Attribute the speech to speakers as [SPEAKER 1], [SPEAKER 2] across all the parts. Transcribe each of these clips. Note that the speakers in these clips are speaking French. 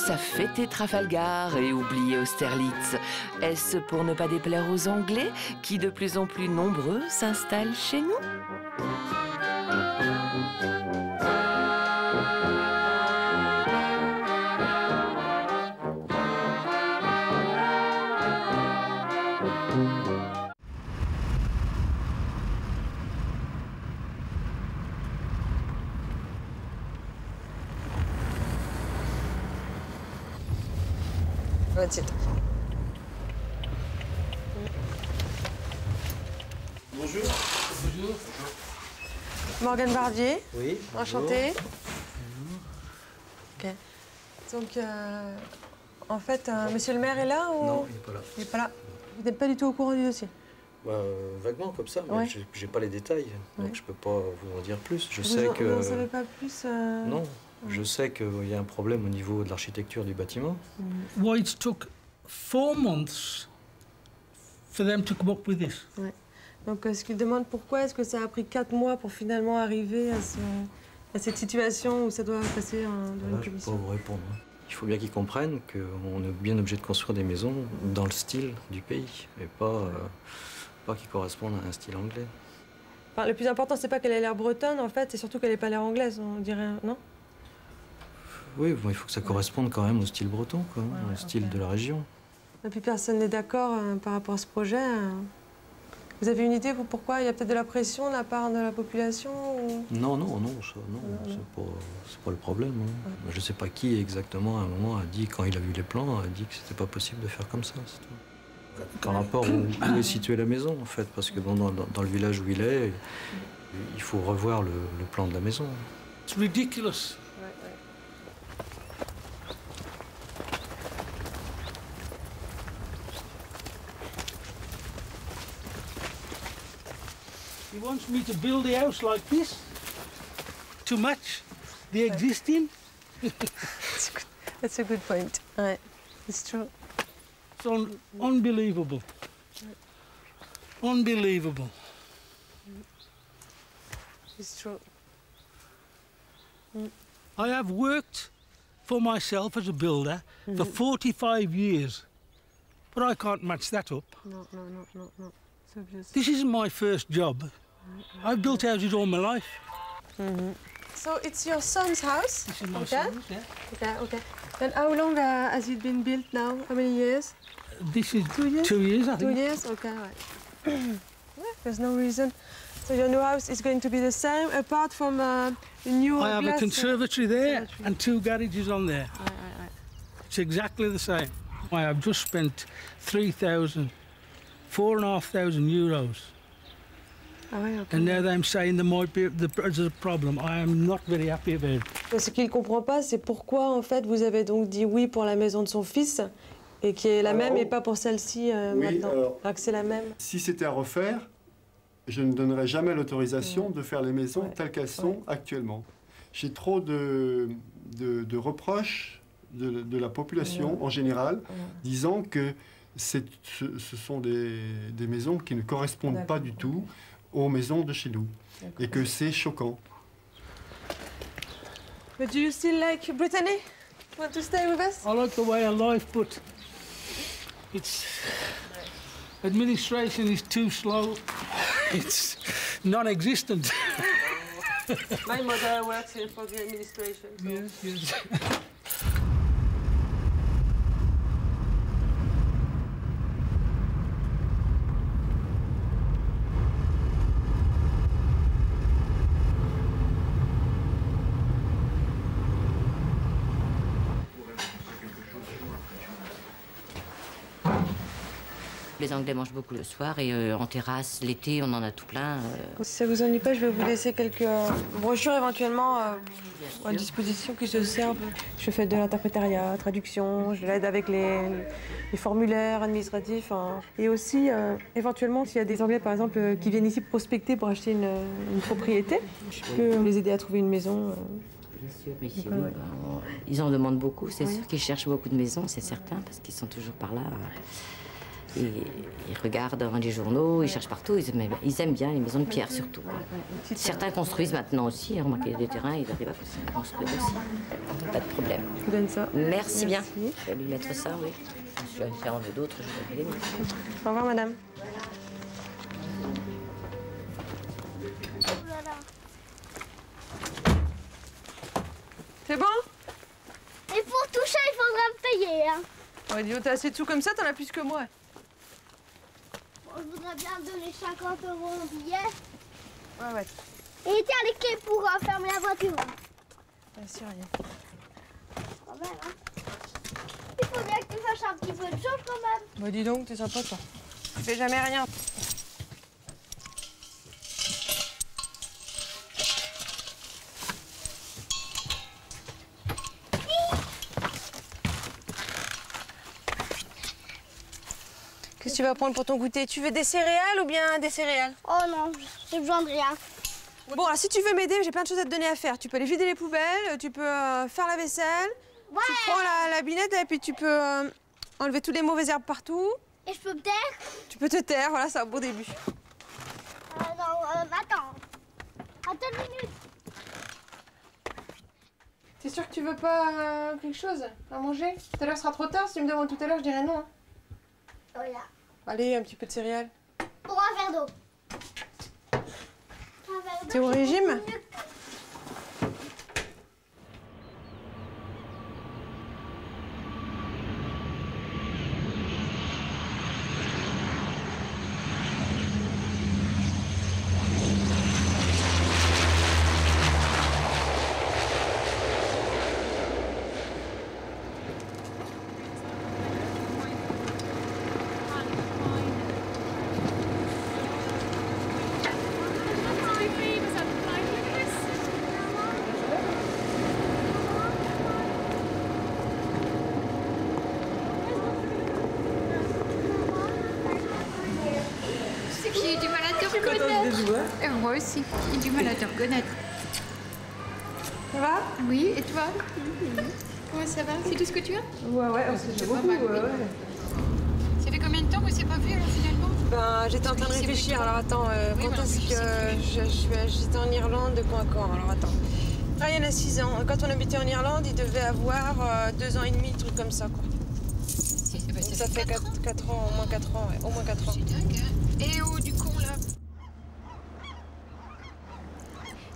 [SPEAKER 1] commence à fêter Trafalgar et oublier Austerlitz. Est-ce pour ne pas déplaire aux Anglais, qui de plus en plus nombreux s'installent chez nous?
[SPEAKER 2] That's it.
[SPEAKER 3] Bonjour. Bonjour.
[SPEAKER 2] Morgane Barbier.
[SPEAKER 3] Oui.
[SPEAKER 2] Enchantée. Ok. Donc, en fait, monsieur le maire est là ou...
[SPEAKER 3] Non, il n'est pas là.
[SPEAKER 2] Il n'est pas là. Vous n'êtes pas du tout au courant du dossier?
[SPEAKER 3] Bah, vaguement, comme ça, mais
[SPEAKER 2] Ouais.
[SPEAKER 3] j'ai pas les détails, donc
[SPEAKER 2] Ouais.
[SPEAKER 3] je peux pas vous en dire plus. Je
[SPEAKER 2] Vous
[SPEAKER 3] sais que...
[SPEAKER 2] Vous n'en savez pas plus
[SPEAKER 3] Non, je sais qu'il y a un problème au niveau de l'architecture du bâtiment.
[SPEAKER 4] Why it took 4 months for them to come up with this.
[SPEAKER 2] Ouais. Donc, ce qu'il demande, pourquoi est-ce que ça a pris 4 mois pour finalement arriver à cette situation où ça doit passer dans
[SPEAKER 3] Là,
[SPEAKER 2] une
[SPEAKER 3] je peux
[SPEAKER 2] commission?
[SPEAKER 3] pas vous répondre. Il faut bien qu'ils comprennent qu'on est bien obligé de construire des maisons dans le style du pays, et pas qui correspondent à un style anglais.
[SPEAKER 2] Enfin, le plus important, c'est pas qu'elle ait l'air bretonne, en fait, c'est surtout qu'elle n'ait pas l'air anglaise, on dirait, non?
[SPEAKER 3] Oui, bon, il faut que ça corresponde quand même au style breton, quoi, au style de la région.
[SPEAKER 2] Et puis personne n'est d'accord par rapport à ce projet. Vous avez une idée, vous, pourquoi? Il y a peut-être de la pression de la part de la population ou...
[SPEAKER 3] Non, c'est pas le problème. Hein. Je sais pas qui exactement, à un moment, a dit, quand il a vu les plans, a dit que c'était pas possible de faire comme ça. Par rapport où est située la maison, en fait, parce que bon, dans le village où il est, il faut revoir le plan de la maison.
[SPEAKER 4] It's ridiculous. He wants me to build a house like this to match the existing.
[SPEAKER 2] That's a good point. Ouais, it's true.
[SPEAKER 4] It's unbelievable. Unbelievable.
[SPEAKER 2] It's true.
[SPEAKER 4] I have worked for myself as a builder for 45 years, but I can't match that up.
[SPEAKER 2] No. It's obvious.
[SPEAKER 4] This isn't my first job. I've built houses all my life.
[SPEAKER 2] So it's your son's house?
[SPEAKER 4] This is my
[SPEAKER 2] Okay.
[SPEAKER 4] son's, yeah.
[SPEAKER 2] Okay. And how long has it been built now? How many years?
[SPEAKER 4] This is
[SPEAKER 2] 2 years?
[SPEAKER 4] 2 years, I
[SPEAKER 2] 2
[SPEAKER 4] think.
[SPEAKER 2] years? Okay, right. Yeah, there's no reason. So your new house is going to be the same, apart from the new
[SPEAKER 4] I have a
[SPEAKER 2] glass,
[SPEAKER 4] conservatory there
[SPEAKER 2] conservatory.
[SPEAKER 4] and 2 garages on there.
[SPEAKER 2] Right.
[SPEAKER 4] It's exactly the same. I have just spent 4,500 euros.
[SPEAKER 2] Ah ouais, ok.
[SPEAKER 4] And now I'm saying there's a problem. I am not very happy about it.
[SPEAKER 2] Ce qu'il ne comprend pas, c'est pourquoi, en fait, vous avez donc dit oui pour la maison de son fils, et qui est la même, et pas pour celle-ci maintenant. Alors que c'est la même.
[SPEAKER 5] Si c'était à refaire, je ne donnerais jamais l'autorisation de faire les maisons telles qu'elles sont actuellement. J'ai trop de reproches de la population en général, disant que ce sont des maisons qui ne correspondent pas du tout aux maisons de chez nous, et que c'est choquant.
[SPEAKER 2] But do you still like Brittany? Want to stay with us?
[SPEAKER 4] I like the way of life, but it's administration is too slow. It's non-existent.
[SPEAKER 2] My mother works here for the administration. So.
[SPEAKER 4] Yes.
[SPEAKER 6] Les Anglais mangent beaucoup le soir et en terrasse, l'été, on en a tout plein.
[SPEAKER 2] Si ça vous ennuie pas, je vais vous laisser quelques brochures éventuellement à disposition qui se servent. Je fais de l'interprétariat, traduction, je l'aide avec les formulaires administratifs. Et aussi, éventuellement, s'il y a des Anglais, par exemple, qui viennent ici prospecter pour acheter une propriété, je peux les aider à trouver une maison.
[SPEAKER 6] Bien sûr, oui, ils en demandent beaucoup. C'est sûr qu'ils cherchent beaucoup de maisons, c'est certain, parce qu'ils sont toujours par là. ils regardent dans les journaux, ils cherchent partout, ils aiment bien les maisons de pierre surtout. Certains construisent maintenant aussi, hein, remarquez, des terrains, ils arrivent à construire aussi. Pas de problème.
[SPEAKER 2] Je vous donne ça.
[SPEAKER 6] Merci bien. Je vais lui mettre ça, oui. Je vais faire en veux d'autres, je vais les mettre.
[SPEAKER 2] Au revoir, madame. C'est bon?
[SPEAKER 7] Et pour tout ça, il faudra me payer. Hein.
[SPEAKER 2] Ouais, dis, t'as assez de sous comme ça, t'en as plus que moi.
[SPEAKER 7] Bon, je voudrais bien donner 50 € en billets.
[SPEAKER 2] Ouais.
[SPEAKER 7] Et tiens, les clés pour fermer la voiture.
[SPEAKER 2] Bien sûr, rien.
[SPEAKER 7] Quand même, hein. Il faut bien que tu fasses un petit peu de choses quand même.
[SPEAKER 2] Bah dis donc, t'es sympa, toi. Tu fais jamais rien. Qu'est-ce que tu vas prendre pour ton goûter? Tu veux des céréales ou bien des céréales?
[SPEAKER 7] Oh non, j'ai besoin de rien.
[SPEAKER 2] Bon, alors si tu veux m'aider, j'ai plein de choses à te donner à faire. Tu peux aller vider les poubelles, tu peux faire la vaisselle,
[SPEAKER 7] Ouais.
[SPEAKER 2] tu prends la binette et puis tu peux enlever tous les mauvaises herbes partout.
[SPEAKER 7] Et je peux me taire?
[SPEAKER 2] Tu peux te taire, voilà, c'est un bon début.
[SPEAKER 7] Non, attends. Attends une minute.
[SPEAKER 2] T'es sûr que tu veux pas quelque chose à manger? Tout à l'heure, ce sera trop tard. Si tu me demandes tout à l'heure, je dirais non. Hein.
[SPEAKER 7] Voilà.
[SPEAKER 2] Allez, un petit peu de céréales.
[SPEAKER 7] Pour un verre d'eau. Un verre d'eau,
[SPEAKER 2] T'es au
[SPEAKER 7] c'est
[SPEAKER 2] régime?
[SPEAKER 7] beaucoup mieux.
[SPEAKER 8] J'ai du mal à te reconnaître. Et moi aussi, j'ai du mal à te reconnaître.
[SPEAKER 2] Ça va?
[SPEAKER 8] Oui, et toi? Comment ça va? C'est tout ce que tu as?
[SPEAKER 2] Ouais, c'est
[SPEAKER 8] pas mal, oui. Ça fait combien de temps qu'on s'est pas vu alors finalement?
[SPEAKER 2] Ben, j'étais en train de réfléchir. Alors attends, quand est-ce que j'étais en Irlande de quand à quand? Alors attends. Ryan a 6 ans. Quand on habitait en Irlande, il devait avoir 2 ans et demi, truc comme ça, quoi. Donc, ça fait 4 ans, au moins 4 ans, ouais. Au moins 4 ans.
[SPEAKER 8] C'est dingue, hein? Et oh, du con là.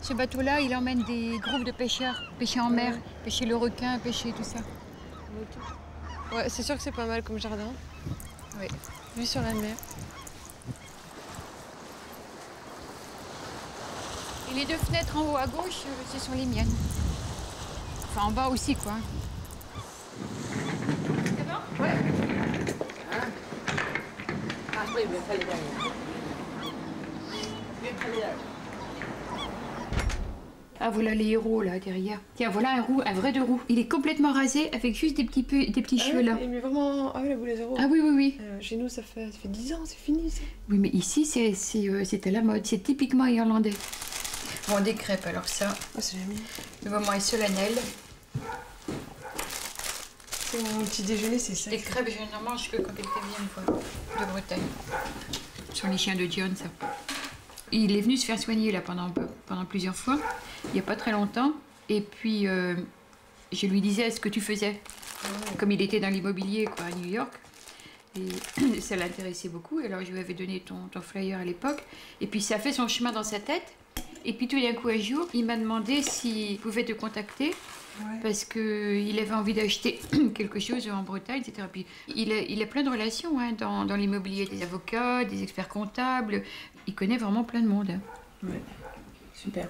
[SPEAKER 8] Ce bateau-là, il emmène des groupes de pêcheurs, pêcher en mer, pêcher le requin, pêcher tout ça.
[SPEAKER 2] Ouais, c'est sûr que c'est pas mal comme jardin.
[SPEAKER 8] Oui.
[SPEAKER 2] Vue sur la mer.
[SPEAKER 8] Et les 2 fenêtres en haut à gauche, ce sont les miennes. Enfin, en bas aussi, quoi. C'est bon?
[SPEAKER 2] Ouais.
[SPEAKER 8] Ah, voilà les héros, là, derrière. Tiens, voilà un vrai de roue. Il est complètement rasé, avec juste des petits cheveux, là.
[SPEAKER 2] Il met vraiment... Ah oui, la boule à zéro.
[SPEAKER 8] Ah oui, oui, oui.
[SPEAKER 2] Chez nous, ça fait 10 ans, c'est fini, ça.
[SPEAKER 8] Oui, mais ici, c'est à la mode. C'est typiquement irlandais. Bon, des crêpes, alors ça.
[SPEAKER 2] Ah, c'est jamais.
[SPEAKER 8] Le moment est solennel.
[SPEAKER 2] C'est mon petit déjeuner, c'est ça.
[SPEAKER 8] Les crêpes, je n'en mange que quand quelqu'un vient me voir de Bretagne. Ce sont les chiens de John, ça. Il est venu se faire soigner là pendant plusieurs fois, il n'y a pas très longtemps. Et puis, je lui disais ce que tu faisais. Comme il était dans l'immobilier quoi, à New York. Et ça l'intéressait beaucoup. Et alors, je lui avais donné ton flyer à l'époque. Et puis, ça a fait son chemin dans sa tête. Et puis, tout d'un coup, un jour, il m'a demandé s'il pouvait te contacter. Ouais. Parce qu'il avait envie d'acheter quelque chose en Bretagne, etc. Puis il a plein de relations hein, dans l'immobilier, des avocats, des experts comptables. Il connaît vraiment plein de monde. Hein.
[SPEAKER 2] Ouais, super.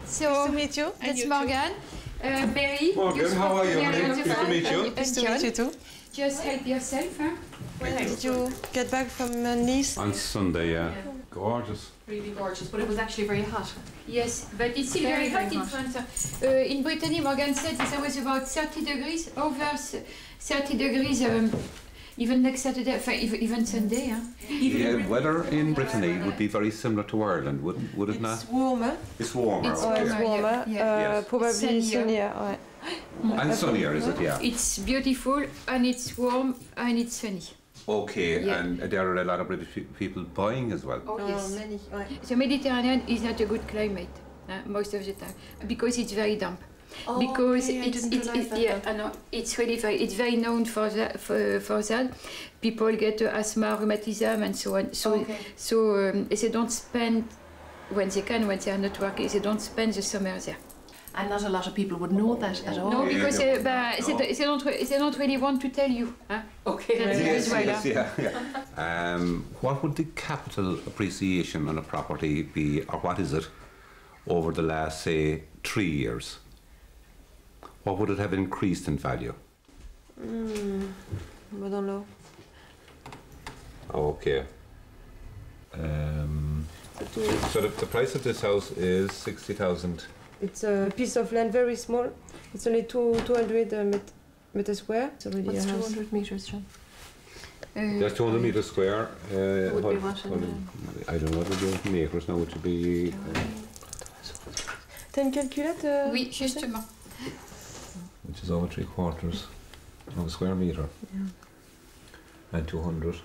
[SPEAKER 8] So,
[SPEAKER 2] nice to meet you.
[SPEAKER 8] It's Morgan. Barry.
[SPEAKER 9] Morgan, how are you? Nice to meet you.
[SPEAKER 2] Nice to meet you too.
[SPEAKER 8] Just help yourself. Huh?
[SPEAKER 2] When did you get back from Nice?
[SPEAKER 9] On Sunday, yeah. Gorgeous.
[SPEAKER 10] Really gorgeous, but it was actually very hot.
[SPEAKER 8] Yes, but it's still very hot in France. In Brittany, Morgan said it was about 30 degrees, over 30 degrees, even next Saturday, even Sunday. Huh?
[SPEAKER 9] Yeah, weather in Brittany would be very similar to Ireland, would it not?
[SPEAKER 2] It's warmer.
[SPEAKER 9] It's warmer.
[SPEAKER 8] It's
[SPEAKER 9] okay.
[SPEAKER 2] It's warmer.
[SPEAKER 8] Yeah.
[SPEAKER 9] Yes.
[SPEAKER 2] Probably
[SPEAKER 8] Sunnier.
[SPEAKER 2] sunnier. Ouais.
[SPEAKER 9] And sunnier, is it? Yeah.
[SPEAKER 8] It's beautiful and it's warm and it's sunny.
[SPEAKER 9] Okay,
[SPEAKER 8] Yeah.
[SPEAKER 9] and there are a lot of British people buying as well.
[SPEAKER 8] Oh yes.
[SPEAKER 2] Many, ouais.
[SPEAKER 8] The Mediterranean is not a good climate most of the time because it's very damp.
[SPEAKER 10] Oh,
[SPEAKER 8] Because
[SPEAKER 10] okay, I
[SPEAKER 8] it's
[SPEAKER 10] didn't realize that.
[SPEAKER 8] yeah, I know, it's really very known for that. For that, people get asthma, rheumatism, and so on. So they don't spend when they can, when they are not working, they don't spend the summer there.
[SPEAKER 10] And not a lot of people would know that at all.
[SPEAKER 8] No, because they don't really want to tell you. Huh?
[SPEAKER 10] Okay.
[SPEAKER 9] Yes, yes, yeah. What would the capital appreciation on a property be, or what is it, over the last, say, 3 years? What would it have increased in value?
[SPEAKER 2] I don't know.
[SPEAKER 9] Okay. So the price of this house is 60,000.
[SPEAKER 2] It's a piece of land, very small. It's only 200 meters square. It's already
[SPEAKER 10] What's
[SPEAKER 2] a house.
[SPEAKER 10] 200 meters, John?
[SPEAKER 9] That's 200 meters square.
[SPEAKER 10] Would be what
[SPEAKER 9] I don't know what it is in acres now, which would be...
[SPEAKER 2] T'as une calculette
[SPEAKER 8] Oui, justement.
[SPEAKER 9] Which is over 3/4 of a square meter.
[SPEAKER 2] Yeah.
[SPEAKER 9] And 200.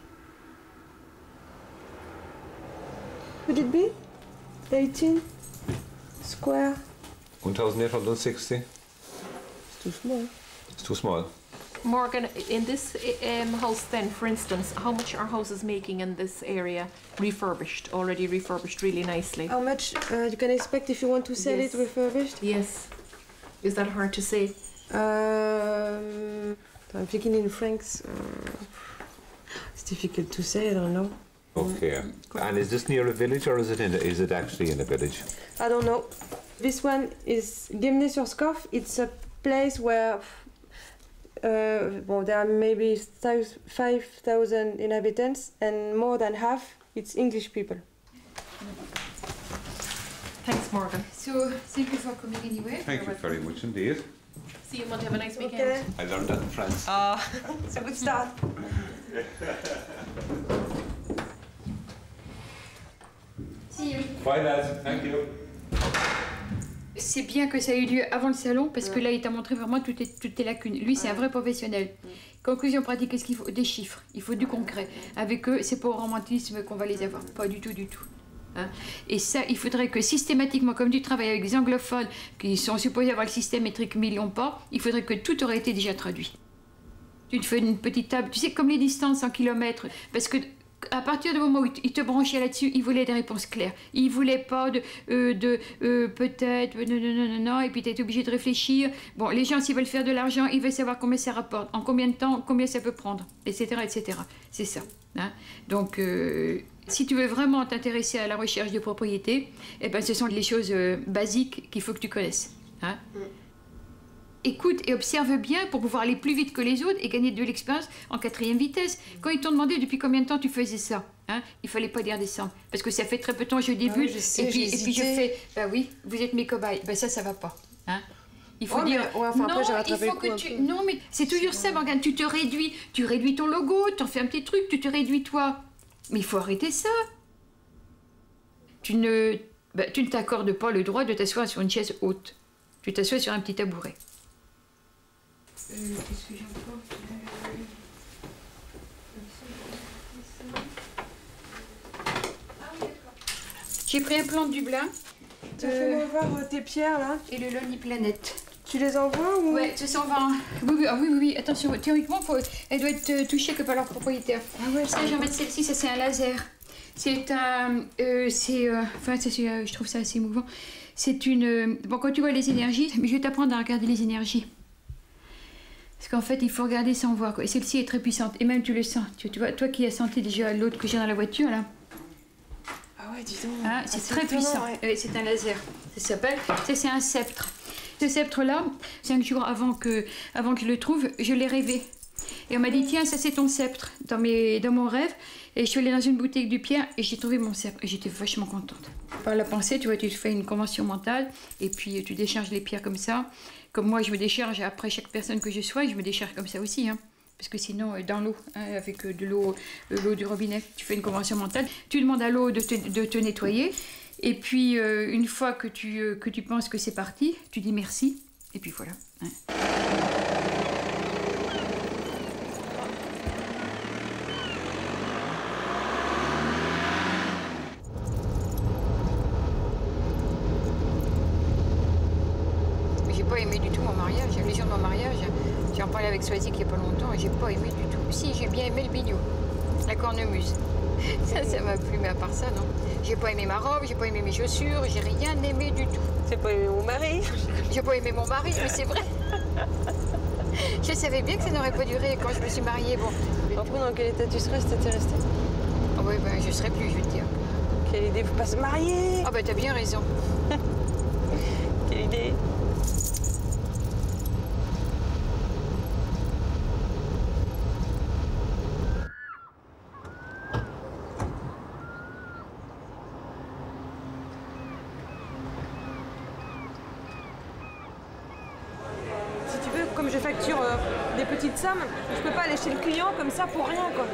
[SPEAKER 2] Would it be 18 square?
[SPEAKER 9] 1,860.
[SPEAKER 2] It's too small.
[SPEAKER 9] It's too small.
[SPEAKER 10] Morgan, in this house then, for instance, how much are houses making in this area refurbished, already refurbished really nicely?
[SPEAKER 2] How much you can expect if you want to sell
[SPEAKER 10] Yes.
[SPEAKER 2] it refurbished?
[SPEAKER 10] Yes. Is that hard to say?
[SPEAKER 2] I'm thinking in francs. It's difficult to say, I don't know.
[SPEAKER 9] Okay. And is this near a village or is it actually in a village?
[SPEAKER 2] I don't know. This one is Guémené-sur-Scorff. It's a place where there are maybe 5,000 inhabitants, and more than half it's English people.
[SPEAKER 10] Thanks, Morgan.
[SPEAKER 8] So thank you for coming anyway.
[SPEAKER 9] Thank you very much indeed.
[SPEAKER 10] See you Monday. Have a nice weekend.
[SPEAKER 2] Okay.
[SPEAKER 9] I learned that in France.
[SPEAKER 2] It's a good start.
[SPEAKER 8] See you.
[SPEAKER 9] Bye lads, thank you.
[SPEAKER 8] C'est bien que ça ait eu lieu avant le salon parce que là il t'a montré vraiment toutes tes lacunes. Lui c'est un vrai professionnel. Conclusion pratique, qu'est-ce qu'il faut? Des chiffres, il faut du concret. Avec eux, c'est pas au romantisme qu'on va les avoir, pas du tout, du tout. Hein? Et ça, il faudrait que systématiquement, comme tu travailles avec des anglophones qui sont supposés avoir le système métrique mais ils l'ont pas, il faudrait que tout aurait été déjà traduit. Tu te fais une petite table, tu sais, comme les distances en kilomètres, parce que à partir du moment où il te branchait là-dessus, il voulait des réponses claires. Il voulait pas de peut-être, non, et puis tu es obligé de réfléchir. Bon, les gens, s'ils veulent faire de l'argent, ils veulent savoir combien ça rapporte, en combien de temps, combien ça peut prendre, etc., etc. C'est ça. Hein? Donc, si tu veux vraiment t'intéresser à la recherche de propriété, eh ben, ce sont les choses basiques qu'il faut que tu connaisses. Hein? Écoute et observe bien pour pouvoir aller plus vite que les autres et gagner de l'expérience en 4e vitesse. Quand ils t'ont demandé depuis combien de temps tu faisais ça, hein, il fallait pas dire descendre. Parce que ça fait très peu de temps que je débute.
[SPEAKER 2] je sais,
[SPEAKER 8] et puis je
[SPEAKER 2] hésité.
[SPEAKER 8] fais, bah oui, vous êtes mes cobayes. Ben ça va pas. Hein. Il faut dire,
[SPEAKER 2] après,
[SPEAKER 8] non,
[SPEAKER 2] j'ai rattrapé
[SPEAKER 8] il faut
[SPEAKER 2] le
[SPEAKER 8] que
[SPEAKER 2] coup
[SPEAKER 8] tu...
[SPEAKER 2] un peu.
[SPEAKER 8] Non, mais c'est toujours ça, Morgane. Tu te réduis. Tu réduis ton logo, tu en fais un petit truc, tu te réduis toi. Mais il faut arrêter ça. Tu ne t'accordes pas le droit de t'asseoir sur une chaise haute. Tu t'assois sur un petit tabouret. Qu'est-ce que j'emporte? J'ai pris un plan de Dublin.
[SPEAKER 2] Fais-moi voir tes pierres là.
[SPEAKER 8] Et le Lonely Planet.
[SPEAKER 2] Tu les envoies ou...
[SPEAKER 8] Ouais, ça on va. Oui, attention, théoriquement, elle doit être touchée que par leur propriétaire.
[SPEAKER 2] Ah ouais,
[SPEAKER 8] ça, je vais mettre celle-ci, ça c'est un laser. C'est un. Je trouve ça assez émouvant. C'est une. Bon, quand tu vois les énergies, mais je vais t'apprendre à regarder les énergies. Parce qu'en fait, il faut regarder sans voir, quoi. Et celle-ci est très puissante. Et même, tu le sens. Tu vois, toi qui as senti déjà l'autre que j'ai dans la voiture, là.
[SPEAKER 2] Ah ouais, dis donc.
[SPEAKER 8] Hein, c'est très puissant. Ouais. C'est un laser. Ça s'appelle. Ça, c'est un sceptre. Ce sceptre-là, 5 jours avant que je le trouve, je l'ai rêvé. Et on m'a dit, tiens, ça c'est ton sceptre, dans mon rêve. Et je suis allée dans une boutique du Pierre et j'ai trouvé mon sceptre. Et j'étais vachement contente. Par la pensée, tu vois, tu fais une convention mentale et puis tu décharges les pierres comme ça. Comme moi, je me décharge après chaque personne que je sois, je me décharge comme ça aussi. Hein. Parce que sinon, dans l'eau, hein, avec de l'eau du robinet, tu fais une convention mentale. Tu demandes à l'eau de te nettoyer. Et puis, une fois que tu penses que c'est parti, tu dis merci. Et puis voilà. Hein. J'ai pas aimé du tout mon mariage. Les jours de mon mariage, j'ai en parlé avec Swazik il y a pas longtemps et j'ai pas aimé du tout. Si, j'ai bien aimé le biniou, la cornemuse. Ça m'a plu, mais à part ça, non. J'ai pas aimé ma robe, j'ai pas aimé mes chaussures, j'ai rien aimé du tout.
[SPEAKER 2] J'ai pas aimé mon mari.
[SPEAKER 8] J'ai pas aimé mon mari, mais c'est vrai. Je savais bien que ça n'aurait pas duré quand je me suis mariée. Bon.
[SPEAKER 2] Après, dans quel état tu serais si t'étais restée?
[SPEAKER 8] Oh oui, ben je serais plus, je vais te dire.
[SPEAKER 2] Quelle idée, faut pas se marier.
[SPEAKER 8] Ah ben t'as bien raison.
[SPEAKER 2] Quelle idée. Comme je facture des petites sommes, je peux pas aller chez le client comme ça pour rien, quoi.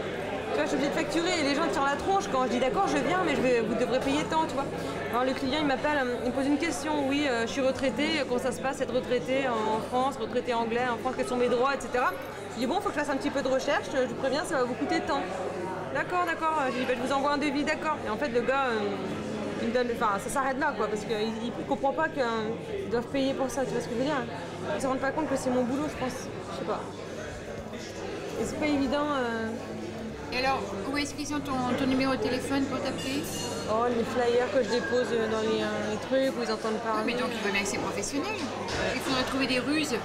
[SPEAKER 2] Tu vois, je suis obligée de facturer et les gens tirent la tronche quand je dis d'accord, je viens, mais vous devrez payer tant, tu vois. Alors le client, il m'appelle, il me pose une question. Oui, je suis retraitée, comment ça se passe être retraitée en France, retraitée anglais, en France, quels sont mes droits, etc. Je dis bon, faut que je fasse un petit peu de recherche, je vous préviens, ça va vous coûter tant. D'accord, d'accord. Je dis, je vous envoie un devis, d'accord. Et en fait, le gars, il me donne, enfin, ça s'arrête là, quoi, parce qu'il ne comprend pas qu'ils doivent payer pour ça, tu vois ce que je veux dire. Ils ne se rendent pas compte que c'est mon boulot, je pense. Je sais pas. Et c'est pas évident.
[SPEAKER 8] Et alors, où est-ce qu'ils ont ton numéro de téléphone pour t'appeler?
[SPEAKER 2] Oh, les flyers que je dépose dans les trucs où ils entendent parler.
[SPEAKER 8] Oui, mais donc il faut bien que c'est professionnel. Il faudrait trouver des ruses.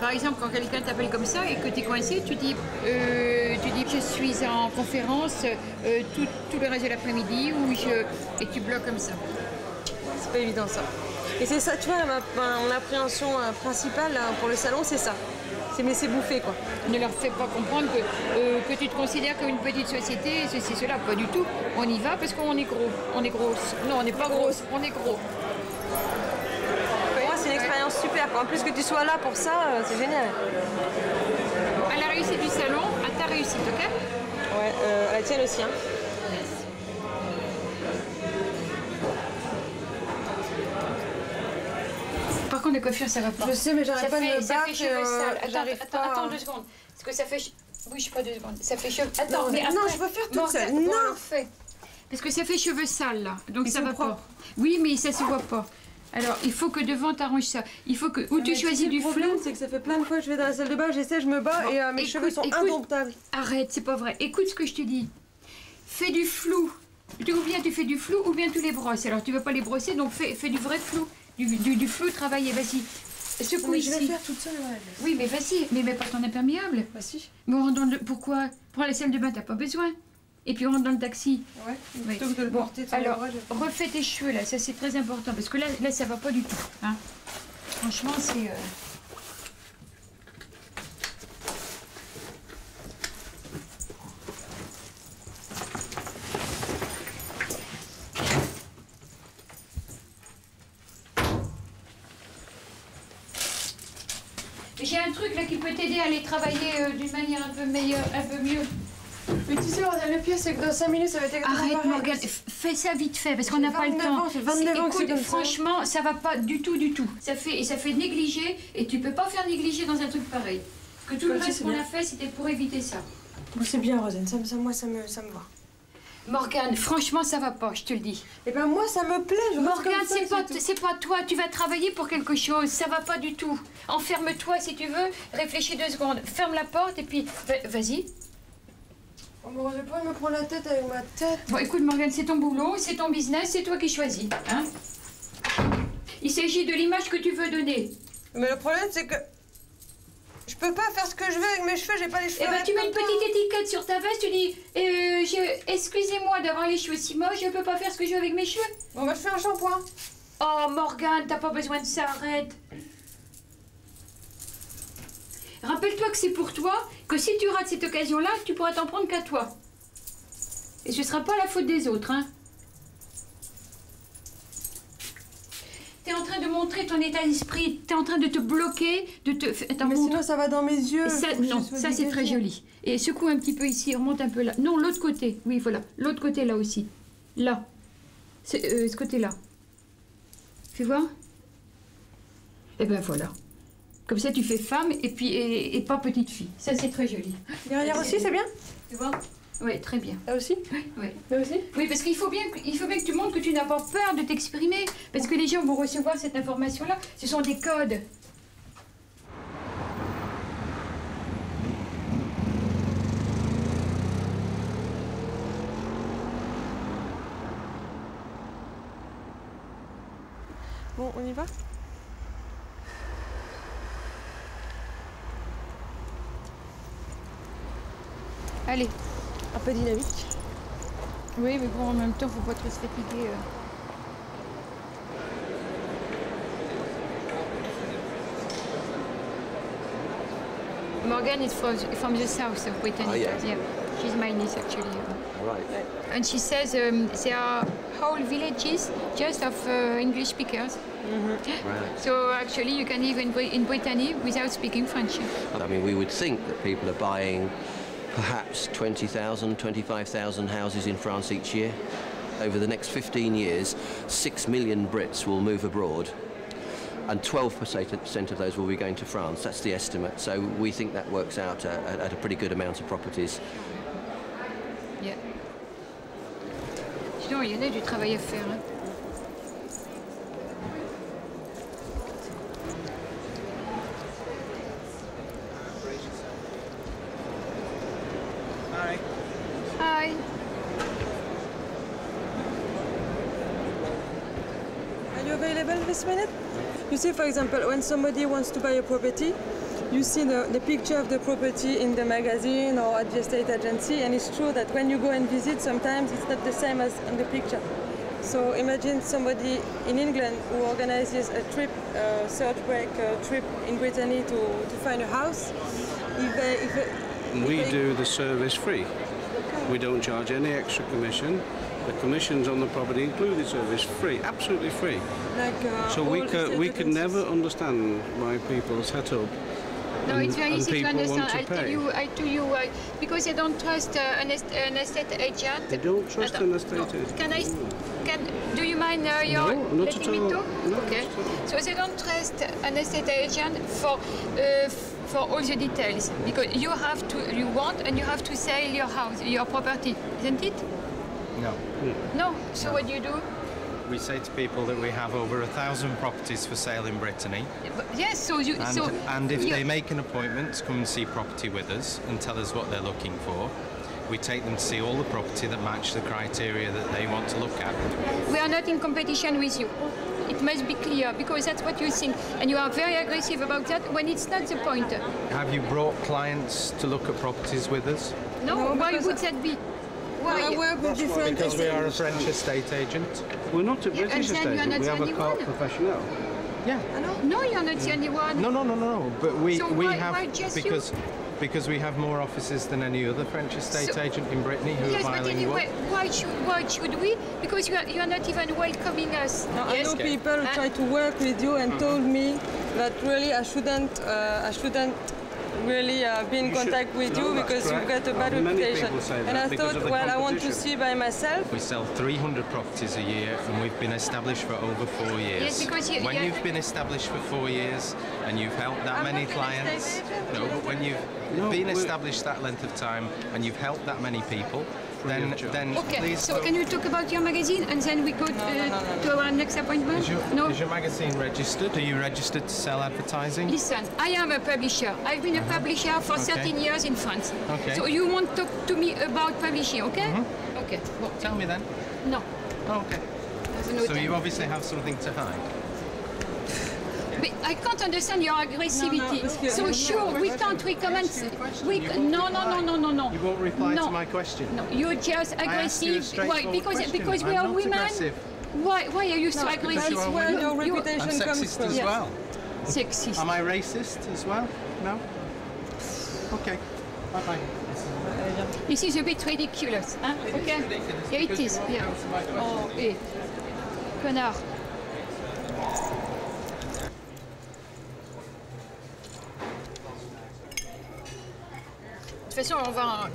[SPEAKER 8] Par exemple, quand quelqu'un t'appelle comme ça et que tu es coincé, tu dis je suis en conférence tout le reste de l'après-midi et tu bloques comme ça.
[SPEAKER 2] C'est pas évident ça. Et c'est ça, tu vois, mon appréhension principale pour le salon, c'est ça. C'est me laisser bouffer, quoi.
[SPEAKER 8] Ne leur fais pas comprendre que tu te considères comme une petite société, ceci, cela, pas du tout. On y va parce qu'on est gros. On est grosse. Non, on n'est pas grosse, on est gros.
[SPEAKER 2] Pour moi, c'est une expérience super, quoi. En plus que tu sois là pour ça, c'est génial.
[SPEAKER 8] À la réussite du salon, à ta réussite, ok?
[SPEAKER 2] Ouais, à la tienne aussi, hein.
[SPEAKER 8] Par contre, les coiffures, ça va pas.
[SPEAKER 2] Je sais, mais j'arrive pas de me battre.
[SPEAKER 8] Ça fait cheveux sales. Attends 2 secondes. Parce que ça fait... Bouge pas 2 secondes. Ça fait cheveux... Attends,
[SPEAKER 2] non,
[SPEAKER 8] mais
[SPEAKER 2] non, je veux faire toute seule. Non,
[SPEAKER 8] fais. Parce que ça fait cheveux sales, là. Donc
[SPEAKER 2] ils
[SPEAKER 8] ça va
[SPEAKER 2] propres.
[SPEAKER 8] pas. Oui, mais ça se voit pas. Alors, il faut que devant, t'arranges ça. Il faut que... Ou tu choisis du flou.
[SPEAKER 2] Le problème, c'est que ça fait plein de fois que je vais dans la salle de bain, j'essaie, je me bats et mes cheveux sont indomptables.
[SPEAKER 8] Arrête, c'est pas vrai. Écoute ce que je te dis. Fais du flou. Ou bien tu fais du flou, ou bien tu les brosses. Alors, tu veux pas les brosser, donc fais du vrai flou. Du flou travaillé, vas-y. Secoue ici.
[SPEAKER 2] Je vais le faire toute seule, ouais.
[SPEAKER 8] Oui, mais vas-y, mais mets pas ton imperméable.
[SPEAKER 2] Bah si.
[SPEAKER 8] Mais on rentre dans le... Pourquoi? Prends la salle de bain, t'as pas besoin. Et puis on rentre dans le taxi.
[SPEAKER 2] Ouais,
[SPEAKER 8] oui.
[SPEAKER 2] plutôt que de le porter.
[SPEAKER 8] Alors, refais tes cheveux là, ça c'est très important, parce que là ça va pas du tout. Hein. Franchement, c'est... J'ai un truc là qui peut t'aider à aller travailler d'une manière un peu meilleure, un peu mieux.
[SPEAKER 2] Mais tu sais, le pire, c'est que dans 5 minutes, ça va être exactement
[SPEAKER 8] Arrête,
[SPEAKER 2] pareil.
[SPEAKER 8] Morgane, fais ça vite fait, parce qu'on n'a pas le temps.
[SPEAKER 2] J'ai 29 ans que c'est comme ça.
[SPEAKER 8] Franchement, ça va pas du tout, du tout. Ça fait négliger, et tu peux pas faire négliger dans un truc pareil. Parce que tout le reste qu'on a fait, c'était pour éviter ça.
[SPEAKER 2] Bon, c'est bien, Rosane, moi, ça me va.
[SPEAKER 8] Morgane, franchement, ça va pas, je te le dis.
[SPEAKER 2] Eh ben moi, ça me plaît.
[SPEAKER 8] Morgane, c'est pas toi. Tu vas travailler pour quelque chose. Ça va pas du tout. Enferme-toi si tu veux. Réfléchis 2 secondes. Ferme la porte et puis vas-y.
[SPEAKER 2] Oh, bon, je vais pas me prendre la tête avec ma tête.
[SPEAKER 8] Bon, écoute, Morgane, c'est ton boulot, c'est ton business, c'est toi qui choisis. Hein? Il s'agit de l'image que tu veux donner.
[SPEAKER 2] Mais le problème, c'est que je peux pas faire ce que je veux avec mes cheveux, j'ai pas les cheveux.
[SPEAKER 8] Eh ben, tu mets une petite étiquette sur ta veste, tu dis excusez-moi d'avoir les cheveux si moches, je peux pas faire ce que je veux avec mes cheveux.
[SPEAKER 2] Bon, bah, je fais un shampoing.
[SPEAKER 8] Oh, Morgane, t'as pas besoin de ça, arrête. Rappelle-toi que c'est pour toi, que si tu rates cette occasion-là, tu pourras t'en prendre qu'à toi. Et ce sera pas la faute des autres, hein. T'es en train de montrer ton état d'esprit, t'es en train de te bloquer, de te... Attends,
[SPEAKER 2] mais sinon ça va dans mes yeux.
[SPEAKER 8] Non, ça c'est très joli. Et secoue un petit peu ici, remonte un peu là. Non, l'autre côté, oui voilà, l'autre côté là aussi. Là, ce côté-là. Fais voir. Et ben voilà. Comme ça, tu fais femme et puis et pas petite fille. Ça, c'est très joli.
[SPEAKER 2] Derrière aussi, c'est bien?
[SPEAKER 8] Tu vois? Oui, très bien.
[SPEAKER 2] Là aussi?
[SPEAKER 8] Oui.
[SPEAKER 2] Là aussi?
[SPEAKER 8] Oui, parce qu'il faut bien que tu montres que tu n'as pas peur de t'exprimer. Parce que les gens vont recevoir cette information-là. Ce sont des codes.
[SPEAKER 2] Bon, on y va?
[SPEAKER 8] Allez.
[SPEAKER 2] Un peu dynamique.
[SPEAKER 8] Oui, mais bon, en même temps, il ne faut pas trop se fatiguer. Morgan is from the south of Brittany.
[SPEAKER 11] Oh, yeah.
[SPEAKER 8] Yeah. She's my niece, actually.
[SPEAKER 11] Right.
[SPEAKER 8] And she says there are whole villages just of English speakers.
[SPEAKER 11] Right.
[SPEAKER 8] So actually, you can live in Brittany without speaking French.
[SPEAKER 11] I mean, we would think that people are buying perhaps 20,000, 25,000 houses in France each year. Over the next 15 years, 6 million Brits will move abroad, and 12% of those will be going to France. That's the estimate. So we think that works out at a pretty good amount of properties.
[SPEAKER 8] Yeah. Sinon, il y en a du travail à faire. Hein.
[SPEAKER 12] Hi.
[SPEAKER 8] Hi.
[SPEAKER 2] Are you available this minute? You see, for example, when somebody wants to buy a property, you see the picture of the property in the magazine or at the estate agency, and it's true that when you go and visit, sometimes it's not the same as in the picture. So imagine somebody in England who organizes a trip, search break trip in Brittany to find a house.
[SPEAKER 12] We do the service free. We don't charge any extra commission. The commissions on the property include the service free, absolutely free.
[SPEAKER 2] Like,
[SPEAKER 12] so we could never understand why people set up.
[SPEAKER 8] No, it's very easy to understand. I'll tell you why. Because they don't trust an estate agent.
[SPEAKER 12] They don't trust an estate agent.
[SPEAKER 8] Do you mind your
[SPEAKER 12] not
[SPEAKER 8] letting
[SPEAKER 12] at
[SPEAKER 8] me
[SPEAKER 12] all.
[SPEAKER 8] talk?
[SPEAKER 12] No,
[SPEAKER 8] Okay. So they don't trust an estate agent for all the details, because you want and you have to sell your house, your property, isn't it?
[SPEAKER 13] No.
[SPEAKER 8] No. So what do you do?
[SPEAKER 13] We say to people that we have over 1,000 properties for sale in Brittany.
[SPEAKER 8] Yes, so you...
[SPEAKER 13] And if they make an appointment to come and see property with us and tell us what they're looking for, we take them to see all the property that match the criteria that they want to look at.
[SPEAKER 8] We are not in competition with you. It must be clear, because that's what you think. And you are very aggressive about that when it's not the point.
[SPEAKER 13] Have you brought clients to look at properties with us?
[SPEAKER 8] No, why would that be? Why?
[SPEAKER 2] I work with different
[SPEAKER 13] Because we are a French estate agent.
[SPEAKER 12] We're not a British estate agent, we have a carte professionnel.
[SPEAKER 13] Yeah.
[SPEAKER 8] No, you're not the only one.
[SPEAKER 13] No. But we
[SPEAKER 8] why
[SPEAKER 13] have
[SPEAKER 8] just
[SPEAKER 13] because we have more offices than any other French estate agent in Brittany who
[SPEAKER 8] yes,
[SPEAKER 13] are
[SPEAKER 8] but
[SPEAKER 13] bilingual.
[SPEAKER 8] anyway, why should we? Because you are not even welcoming us.
[SPEAKER 2] No,
[SPEAKER 8] yes?
[SPEAKER 2] I know people who try to work with you and told me that really I shouldn't really be in contact with you because you've got a bad reputation. And I thought, well, I want to see by myself.
[SPEAKER 13] We sell 300 properties a year and we've been established for over 4 years.
[SPEAKER 8] Yes, because
[SPEAKER 13] when you've been established for 4 years and you've helped that many clients, no, but when you've been established that length of time and you've helped that many people, then
[SPEAKER 8] okay,
[SPEAKER 13] please...
[SPEAKER 8] so can you talk about your magazine and then we go to our next appointment?
[SPEAKER 13] Is your magazine registered? Are you registered to sell advertising?
[SPEAKER 8] Listen, I am a publisher. I've been a publisher for 13 years in France.
[SPEAKER 13] Okay.
[SPEAKER 8] So you won't talk to me about publishing, okay? Okay.
[SPEAKER 13] Well, tell me then.
[SPEAKER 8] No.
[SPEAKER 13] Oh, okay.
[SPEAKER 8] No
[SPEAKER 13] so
[SPEAKER 8] time.
[SPEAKER 13] you obviously have something to hide.
[SPEAKER 8] But I can't understand your aggressivity. So sure, we can't recommend. No.
[SPEAKER 13] You won't reply
[SPEAKER 8] no.
[SPEAKER 13] to my question.
[SPEAKER 8] No, you're just aggressive. Why? Because we are women.
[SPEAKER 13] Aggressive.
[SPEAKER 8] Why are you so aggressive?
[SPEAKER 2] That's where your reputation
[SPEAKER 13] I'm
[SPEAKER 2] comes
[SPEAKER 13] sexist
[SPEAKER 2] from.
[SPEAKER 13] as well.
[SPEAKER 8] Sexist.
[SPEAKER 13] Am I racist as well? No. Okay. Bye bye.
[SPEAKER 8] This is a bit ridiculous, hein? Okay? Yeah, it is. Yeah. Oh, hey. Connard. De toute façon, on va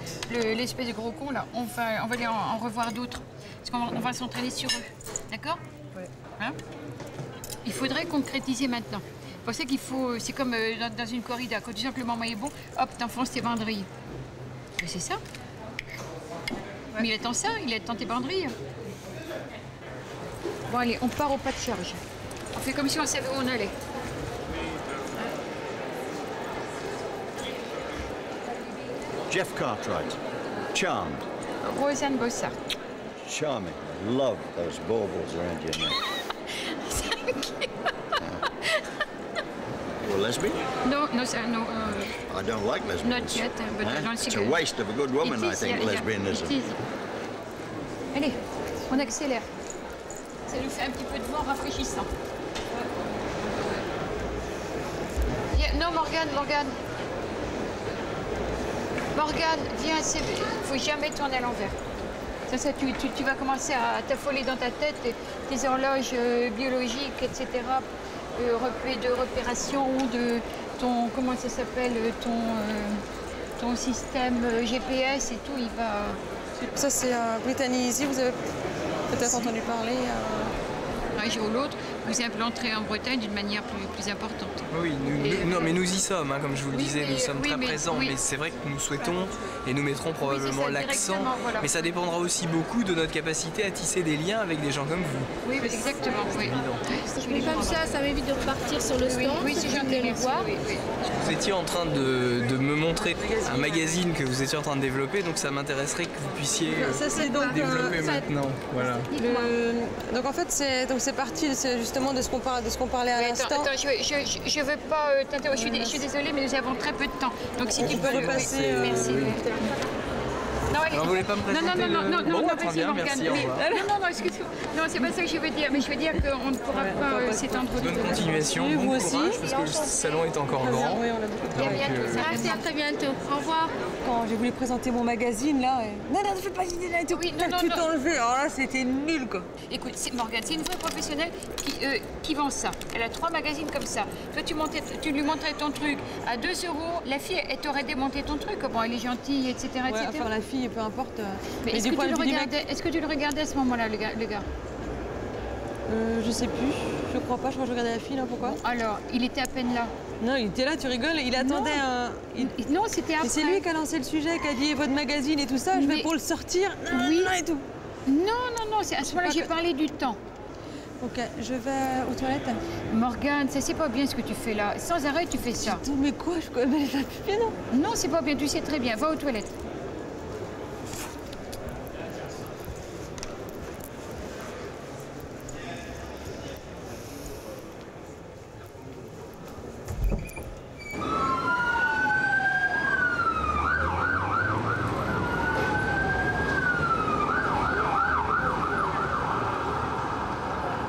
[SPEAKER 8] l'espèce de gros con là, on va aller en revoir d'autres, parce qu'on va s'entraîner sur eux, d'accord? Ouais. Hein? Il faudrait concrétiser maintenant. pour ça qu'il faut, c'est comme dans une corrida, quand tu sens que le moment est bon, hop, t'enfonces tes banderilles. Mais c'est ça. Ouais. Mais il attend ça, il attend tes banderilles. Bon allez, on part au pas de charge. On fait comme si on savait où on allait.
[SPEAKER 14] Jeff Cartwright, Charmed.
[SPEAKER 8] Rosanne Bossart.
[SPEAKER 14] Charming. I love those baubles around your neck.
[SPEAKER 8] Thank you.
[SPEAKER 14] You a lesbian?
[SPEAKER 8] No, no, sir, no.
[SPEAKER 14] I don't like lesbians.
[SPEAKER 8] Not yet, but I don't
[SPEAKER 14] It's
[SPEAKER 8] think
[SPEAKER 14] a waste of a good woman, I think, lesbianism.
[SPEAKER 8] It is. Allez, on accélère. Ça nous fait un petit peu de vent rafraîchissant. Yeah, non, Morgane. Morgane, viens, il ne faut jamais tourner à l'envers. Ça, tu vas commencer à t'affoler dans ta tête tes horloges biologiques, etc. De repération, de ton, comment ça s'appelle, ton système GPS et tout, il va...
[SPEAKER 2] Ça, c'est à Brittany Easy, vous avez peut-être entendu parler.
[SPEAKER 8] Un jour ou l'autre, vous implanterez en Bretagne d'une manière plus importante.
[SPEAKER 15] Oui, non, mais nous y sommes, hein, comme je vous le disais, nous sommes très présents, mais c'est vrai que nous souhaitons et nous mettrons probablement l'accent, voilà. Mais ça dépendra aussi beaucoup de notre capacité à tisser des liens avec des gens comme vous.
[SPEAKER 8] Oui, exactement, oui.
[SPEAKER 16] Mais comme ça m'évite de repartir sur le stand,
[SPEAKER 8] oui, si j'entends le voir.
[SPEAKER 15] Vous étiez en train de me montrer un magazine que vous étiez en train de développer, donc ça m'intéresserait que vous puissiez développer maintenant. Voilà.
[SPEAKER 2] Donc en fait, c'est parti justement de ce qu'on parlait à l'instant.
[SPEAKER 8] Attends, je veux pas t'interrompre, je suis désolée, mais nous avons très peu de temps. Donc si tu peux repasser... Merci. Non, allez.
[SPEAKER 15] Vous voulez pas me présenter
[SPEAKER 8] Non,
[SPEAKER 15] très bien, merci, au revoir.
[SPEAKER 8] Non, excuse-moi. Non, c'est pas ça que je veux dire, mais je veux dire qu'on ne pourra pas s'étendre trop.
[SPEAKER 15] Bonne continuation, bon courage, parce que le salon est encore grand.
[SPEAKER 2] Oui, on l'a beaucoup.
[SPEAKER 16] Merci, à très bientôt. Au revoir.
[SPEAKER 2] Quand j'ai voulu présenter mon magazine, là, non, ne fais pas l'idée là et tout.
[SPEAKER 8] Oui,
[SPEAKER 2] t'as tout enlevé. Alors là, c'était nul, quoi.
[SPEAKER 8] Écoute, Morgane, c'est une vraie professionnelle qui vend ça. Elle a 3 magazines comme ça. Toi, tu lui montrais ton truc à 2 €. La fille, elle t'aurait démonté ton truc. Bon, elle est gentille, etc.
[SPEAKER 2] Ouais, enfin, la fille, peu importe.
[SPEAKER 8] Mais est-ce que tu le regardais à ce moment-là, le gars
[SPEAKER 2] Je sais plus. Je crois pas. Je crois que je regardais la fille, là. Pourquoi?
[SPEAKER 8] Alors, il était à peine là.
[SPEAKER 2] Non, il était là, tu rigoles. Il attendait un...
[SPEAKER 8] Non, c'était après.
[SPEAKER 2] C'est lui qui a lancé le sujet, qui a dit votre magazine et tout ça. Je vais pour le sortir.
[SPEAKER 8] Oui.
[SPEAKER 2] Et tout.
[SPEAKER 8] Non. À ce moment-là, j'ai parlé du temps.
[SPEAKER 2] Ok, je vais aux toilettes.
[SPEAKER 8] Morgane, ça c'est pas bien ce que tu fais là. Sans arrêt, tu fais ça.
[SPEAKER 2] Mais quoi? Je peux aller faire pipi, non?
[SPEAKER 8] Non, c'est pas bien. Tu sais très bien. Va aux toilettes.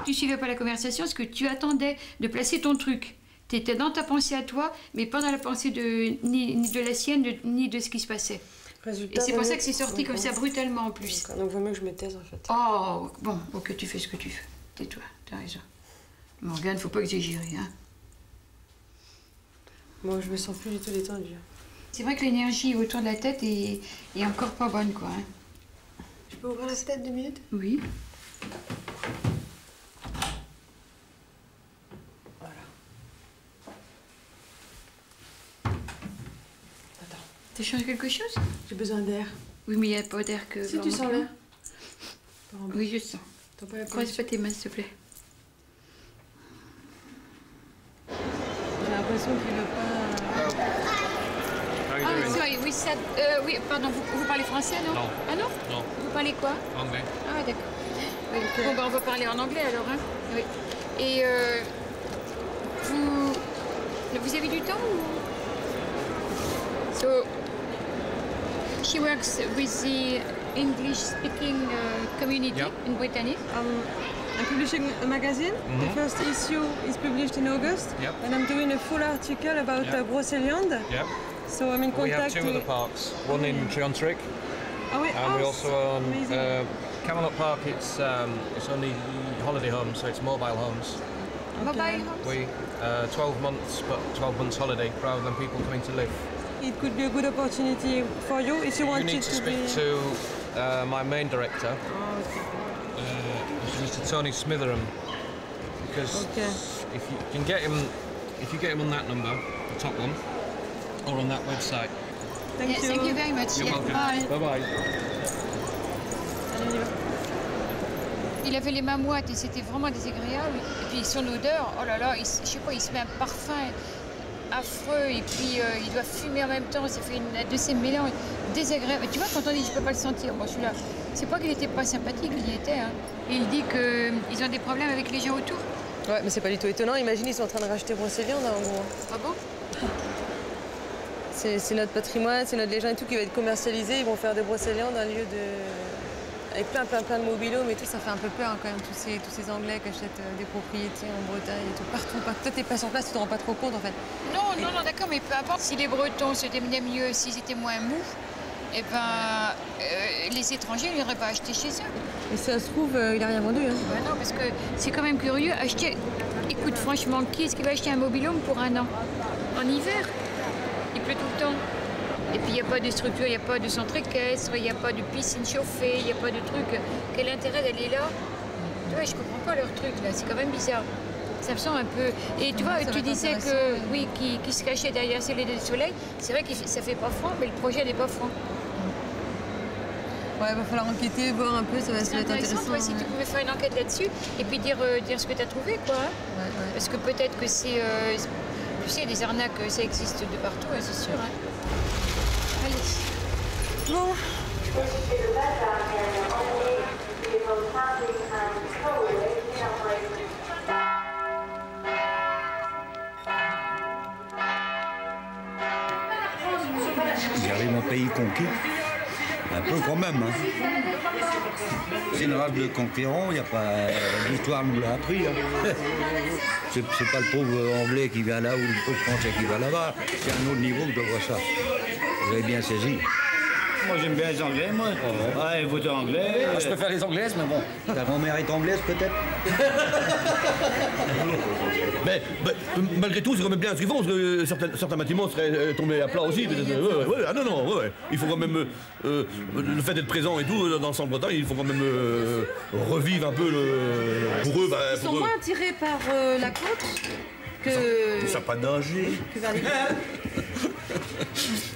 [SPEAKER 8] Tu suivais pas la conversation parce que tu attendais de placer ton truc. Tu étais dans ta pensée à toi, mais pas dans la pensée ni de la sienne, ni de ce qui se passait.
[SPEAKER 2] Résultat,
[SPEAKER 8] et c'est pour ça que c'est sorti comme ça brutalement en plus.
[SPEAKER 2] Donc vaut mieux que je me taise en fait.
[SPEAKER 8] Oh, bon, ok, tu fais ce que tu fais. Tais-toi, t'as raison. Morgane, faut pas exagérer, hein.
[SPEAKER 2] Moi, je me sens plus du tout détendue.
[SPEAKER 8] C'est vrai que l'énergie autour de la tête est encore pas bonne, quoi. Hein.
[SPEAKER 2] Je peux ouvrir la tête 2 minutes?
[SPEAKER 8] Oui. T'as changé quelque chose?
[SPEAKER 2] J'ai besoin d'air.
[SPEAKER 8] Oui, mais il n'y a pas d'air que...
[SPEAKER 2] Si tu sens l'air.
[SPEAKER 8] Oui, je sens. Croise pas tes mains, s'il te plaît.
[SPEAKER 2] J'ai l'impression qu'il ne veut pas...
[SPEAKER 8] Ah, sorry, oui, pardon, vous parlez français, non?
[SPEAKER 17] Non.
[SPEAKER 8] Ah non?
[SPEAKER 17] Non.
[SPEAKER 8] Vous parlez quoi?
[SPEAKER 17] Anglais.
[SPEAKER 8] Ah, d'accord. Oui. Bon, ben, on va parler en anglais, alors, hein? Oui. Et vous avez du temps ou... So, she works with the English-speaking community in Brittany.
[SPEAKER 2] I'm publishing a magazine. The first issue is published in August.
[SPEAKER 17] Yep.
[SPEAKER 2] And I'm doing a full article about Brocéliande.
[SPEAKER 17] Yep.
[SPEAKER 2] So I'm in contact
[SPEAKER 17] We have 2 other parks, one in Treontric,
[SPEAKER 2] and
[SPEAKER 17] we also own Camelot Park. It's only holiday homes, so it's mobile homes.
[SPEAKER 8] Mobile homes?
[SPEAKER 17] We 12 months, but 12 months holiday rather than people coming to live.
[SPEAKER 2] It could be a good opportunity for you if you wanted
[SPEAKER 17] to speak to my main director, Mr. Tony Smitheram, because if you can get him if you get him on that number, the top one, or on that website.
[SPEAKER 2] Thank you.
[SPEAKER 8] Thank you very much.
[SPEAKER 17] You're welcome.
[SPEAKER 8] Bye.
[SPEAKER 17] Bye-bye.
[SPEAKER 8] Il avait les mains moites et c'était vraiment désagréable. Et puis son odeur, oh là là, je sais pas, il se met un parfum affreux et puis il doit fumer en même temps. Ça fait un de ces mélanges désagréables. Et tu vois, quand on dit je peux pas le sentir, moi celui-là, c'est pas qu'il était pas sympathique, il y était. Hein. Et il dit qu'ils ont des problèmes avec les gens autour.
[SPEAKER 2] Ouais, mais c'est pas du tout étonnant. Imagine, ils sont en train de racheter Brocéliande, en gros.
[SPEAKER 8] Ah bon?
[SPEAKER 2] C'est notre patrimoine, c'est notre légende et tout qui va être commercialisé. Ils vont faire des Brocéliande un lieu de... avec plein de mobilhomes et tout. Ça fait un peu peur hein, quand même, tous ces Anglais qui achètent des propriétés en Bretagne et tout. Partout. Toi, t'es pas sur place, tu te rends pas trop compte en fait.
[SPEAKER 8] Non, d'accord, mais peu importe. Si les Bretons se démenaient mieux, s'ils étaient moins mous, eh ben, les étrangers n'iraient pas acheter chez eux.
[SPEAKER 2] Et si ça se trouve, il a rien vendu. Hein.
[SPEAKER 8] Ben non, parce que c'est quand même curieux. Écoute, franchement, qui est-ce qui va acheter un mobilhome pour un an? En hiver? Il pleut tout le temps. Et puis il n'y a pas de structure, il n'y a pas de centre équestre, il n'y a pas de piscine chauffée, il n'y a pas de truc. Quel intérêt d'aller là? Tu vois, je comprends pas leur truc là, c'est quand même bizarre. Ça me semble un peu... Et tu vois, tu disais que, oui, qui se cachait derrière ces LED de soleil, c'est vrai que ça fait pas franc, mais le projet n'est pas franc.
[SPEAKER 2] Ouais, il va falloir enquêter, voir un peu, ça va être intéressant.
[SPEAKER 8] Toi, si tu pouvais faire une enquête là-dessus et puis dire ce que tu as trouvé, quoi. Hein. Ouais. Parce que peut-être que c'est... tu sais, des arnaques, ça existe de partout, hein, c'est sûr. Hein. Allez.
[SPEAKER 2] Bon.
[SPEAKER 14] J'arrive mon pays conquis. Un peu quand même. Hein. C'est une race de conquérants, il n'y a pas. L'histoire nous l'a appris. Hein. C'est pas le pauvre anglais qui vient là ou le pauvre français qui va là-bas. C'est un autre niveau que je vois ça. Vous avez bien saisi.
[SPEAKER 18] Moi j'aime bien les Anglais, moi. Ouais, vous anglais.
[SPEAKER 14] Moi, je préfère les Anglaises, mais bon. Ta grand-mère est anglaise peut-être.
[SPEAKER 19] Mais malgré tout, c'est quand même bien ce qu'ils font, parce que certains bâtiments seraient tombés à plat aussi. Ah non, il faut quand même, le fait d'être présent et tout, dans le centre-Bretagne, il faut quand même revivre un peu pour eux.
[SPEAKER 2] Ils sont moins attirés par la côte que...
[SPEAKER 19] Ils savent pas nager.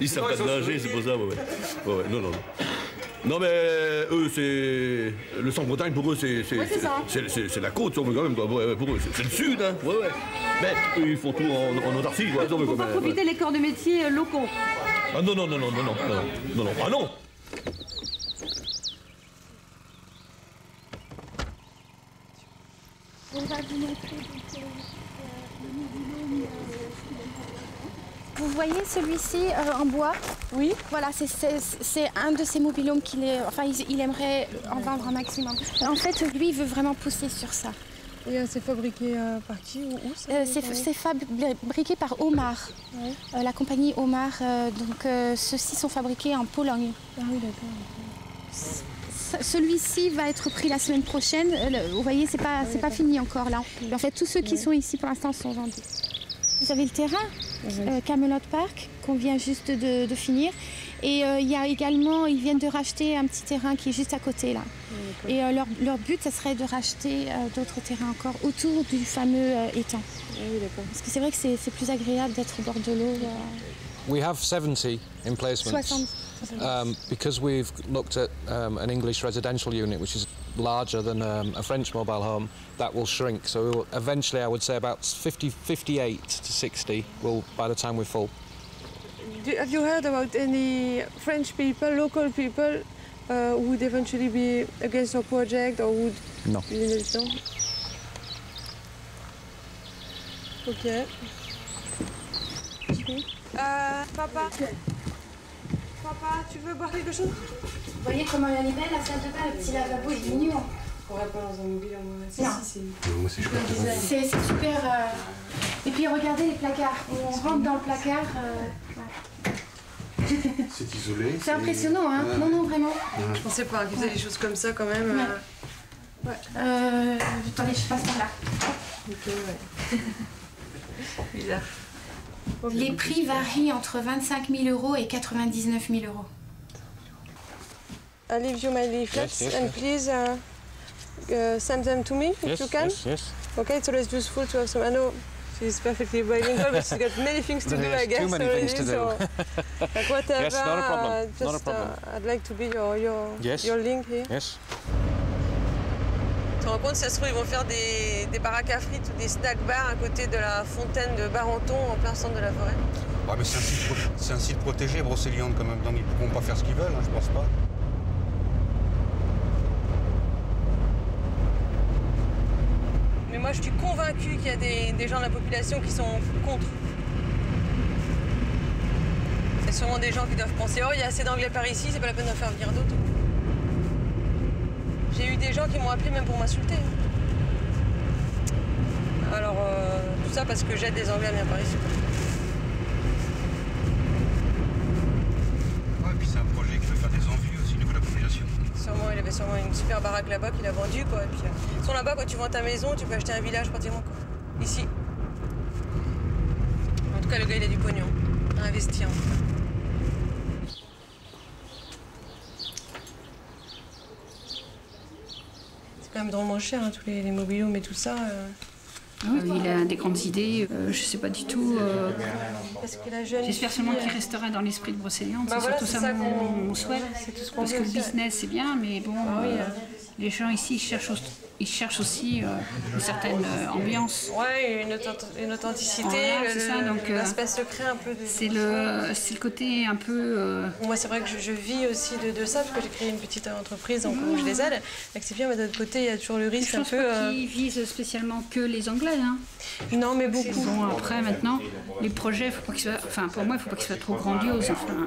[SPEAKER 19] Ils savent pas nager, c'est pour ça, ouais. Non. Non mais eux c'est le centre-Bretagne pour eux c'est la côte quand même quoi. Ouais, pour eux c'est le sud hein. Ouais. Mais eux ils font tout en autarcie quoi.
[SPEAKER 2] Faut pas profiter les corps de métier locaux.
[SPEAKER 19] Ah non. Ah non.
[SPEAKER 7] On va vous montrer Vous voyez celui-ci en bois?
[SPEAKER 2] Oui.
[SPEAKER 7] Voilà, c'est un de ces mobilhomes il aimerait en vendre un maximum. En fait, lui, il veut vraiment pousser sur ça.
[SPEAKER 2] Et c'est fabriqué par qui ou où
[SPEAKER 7] c'est fabriqué par Omar, ouais. La compagnie Omar. Ceux-ci sont fabriqués en Pologne.
[SPEAKER 2] Ah oui, d'accord.
[SPEAKER 7] Celui-ci va être pris la semaine prochaine. Vous voyez, c'est pas fini encore là. En fait, tous ceux qui sont ici pour l'instant sont vendus. Vous avez le terrain, Camelot Park, qu'on vient juste de finir. Et il y a également, ils viennent de racheter un petit terrain qui est juste à côté là. Et leur but, ça serait de racheter d'autres terrains encore autour du fameux étang. Parce que c'est vrai que c'est plus agréable d'être au bord de l'eau.
[SPEAKER 17] We have 70 emplacements.
[SPEAKER 7] 60.
[SPEAKER 17] Because we've looked at an English residential unit, which is larger than a French mobile home, that will shrink. So eventually, I would say about 58 to 60 will, by the time we're full.
[SPEAKER 2] Have you heard about any French people, local people, who would eventually be against our project or would...
[SPEAKER 17] No.
[SPEAKER 2] Non. Ok. Papa, tu veux boire quelque chose?
[SPEAKER 7] Vous voyez comment elle est belle, la salle de bain, le petit lavabo est mignon.
[SPEAKER 2] On pourrait pas dans un mobile en moins.
[SPEAKER 7] C'est super. Et puis regardez les placards. On rentre dans le placard.
[SPEAKER 12] C'est isolé.
[SPEAKER 7] C'est impressionnant, hein? Non, vraiment.
[SPEAKER 2] Je pensais pas qu'ils faisaient des choses comme ça quand même.
[SPEAKER 7] Attendez, je passe par là.
[SPEAKER 2] Ok, ouais. Bizarre.
[SPEAKER 7] Les prix varient entre 25 000 € et 99 000 €.
[SPEAKER 2] I'll leave you my leaflets and please send them to me if you can.
[SPEAKER 17] Yes.
[SPEAKER 2] Okay, it's always useful to have some. I know She's perfectly bilingual, but she's got many things to do, I guess.
[SPEAKER 17] Too many things to do.
[SPEAKER 2] So, like whatever.
[SPEAKER 17] Yes, not a problem.
[SPEAKER 2] Just,
[SPEAKER 17] not a problem.
[SPEAKER 2] I'd like to be your link here.
[SPEAKER 17] Yes.
[SPEAKER 2] Tu te rends compte, si ça se trouve, ils vont faire des baraques à frites ou des snack bars à côté de la fontaine de Barenton, en plein centre de la forêt.
[SPEAKER 20] Ouais, mais c'est un site protégé, Brocéliande, quand même. Donc ils ne pourront pas faire ce qu'ils veulent, hein, je pense pas.
[SPEAKER 2] Mais moi, je suis convaincue qu'il y a des gens de la population qui sont contre. C'est sûrement des gens qui doivent penser « Oh, il y a assez d'Anglais par ici, c'est pas la peine d'en faire venir d'autres. » J'ai eu des gens qui m'ont appelé même pour m'insulter. Alors, tout ça parce que j'aide des Anglais à venir par ici.
[SPEAKER 20] Ouais, et puis c'est un projet qui peut faire des envies aussi au niveau de la population.
[SPEAKER 2] Sûrement, il avait sûrement une super baraque là-bas qu'il a vendue, quoi. Et puis, sont là-bas, quand tu vends ta maison, tu peux acheter un village pratiquement, quoi. Ici. En tout cas, le gars, il a du pognon. À investir, en tout cas. C'est quand même drôlement cher, hein, tous les mobil-homes et tout ça.
[SPEAKER 8] Il a des grandes idées, je sais pas du tout. J'espère seulement qu'il restera dans l'esprit de Brocéliande, c'est surtout ça mon souhait. Parce que le business c'est bien, mais bon, les gens ici ils cherchent aussi une certaine ambiance.
[SPEAKER 2] Ouais, une authenticité,
[SPEAKER 8] voilà,
[SPEAKER 2] l'aspect secret un peu.
[SPEAKER 8] C'est le côté un peu.
[SPEAKER 2] Moi, c'est vrai que je vis aussi de ça, parce que j'ai créé une petite entreprise, donc je les aide. C'est bien, mais d'un autre côté, il y a toujours le risque un peu.
[SPEAKER 8] Je pense pas qu'ils visent spécialement que les Anglais. Hein.
[SPEAKER 2] Non, mais beaucoup.
[SPEAKER 8] Bon, après, maintenant, les projets, faut pas qu'ils soient. Enfin, pour moi, il ne faut pas qu'ils soient trop grandioses. Enfin.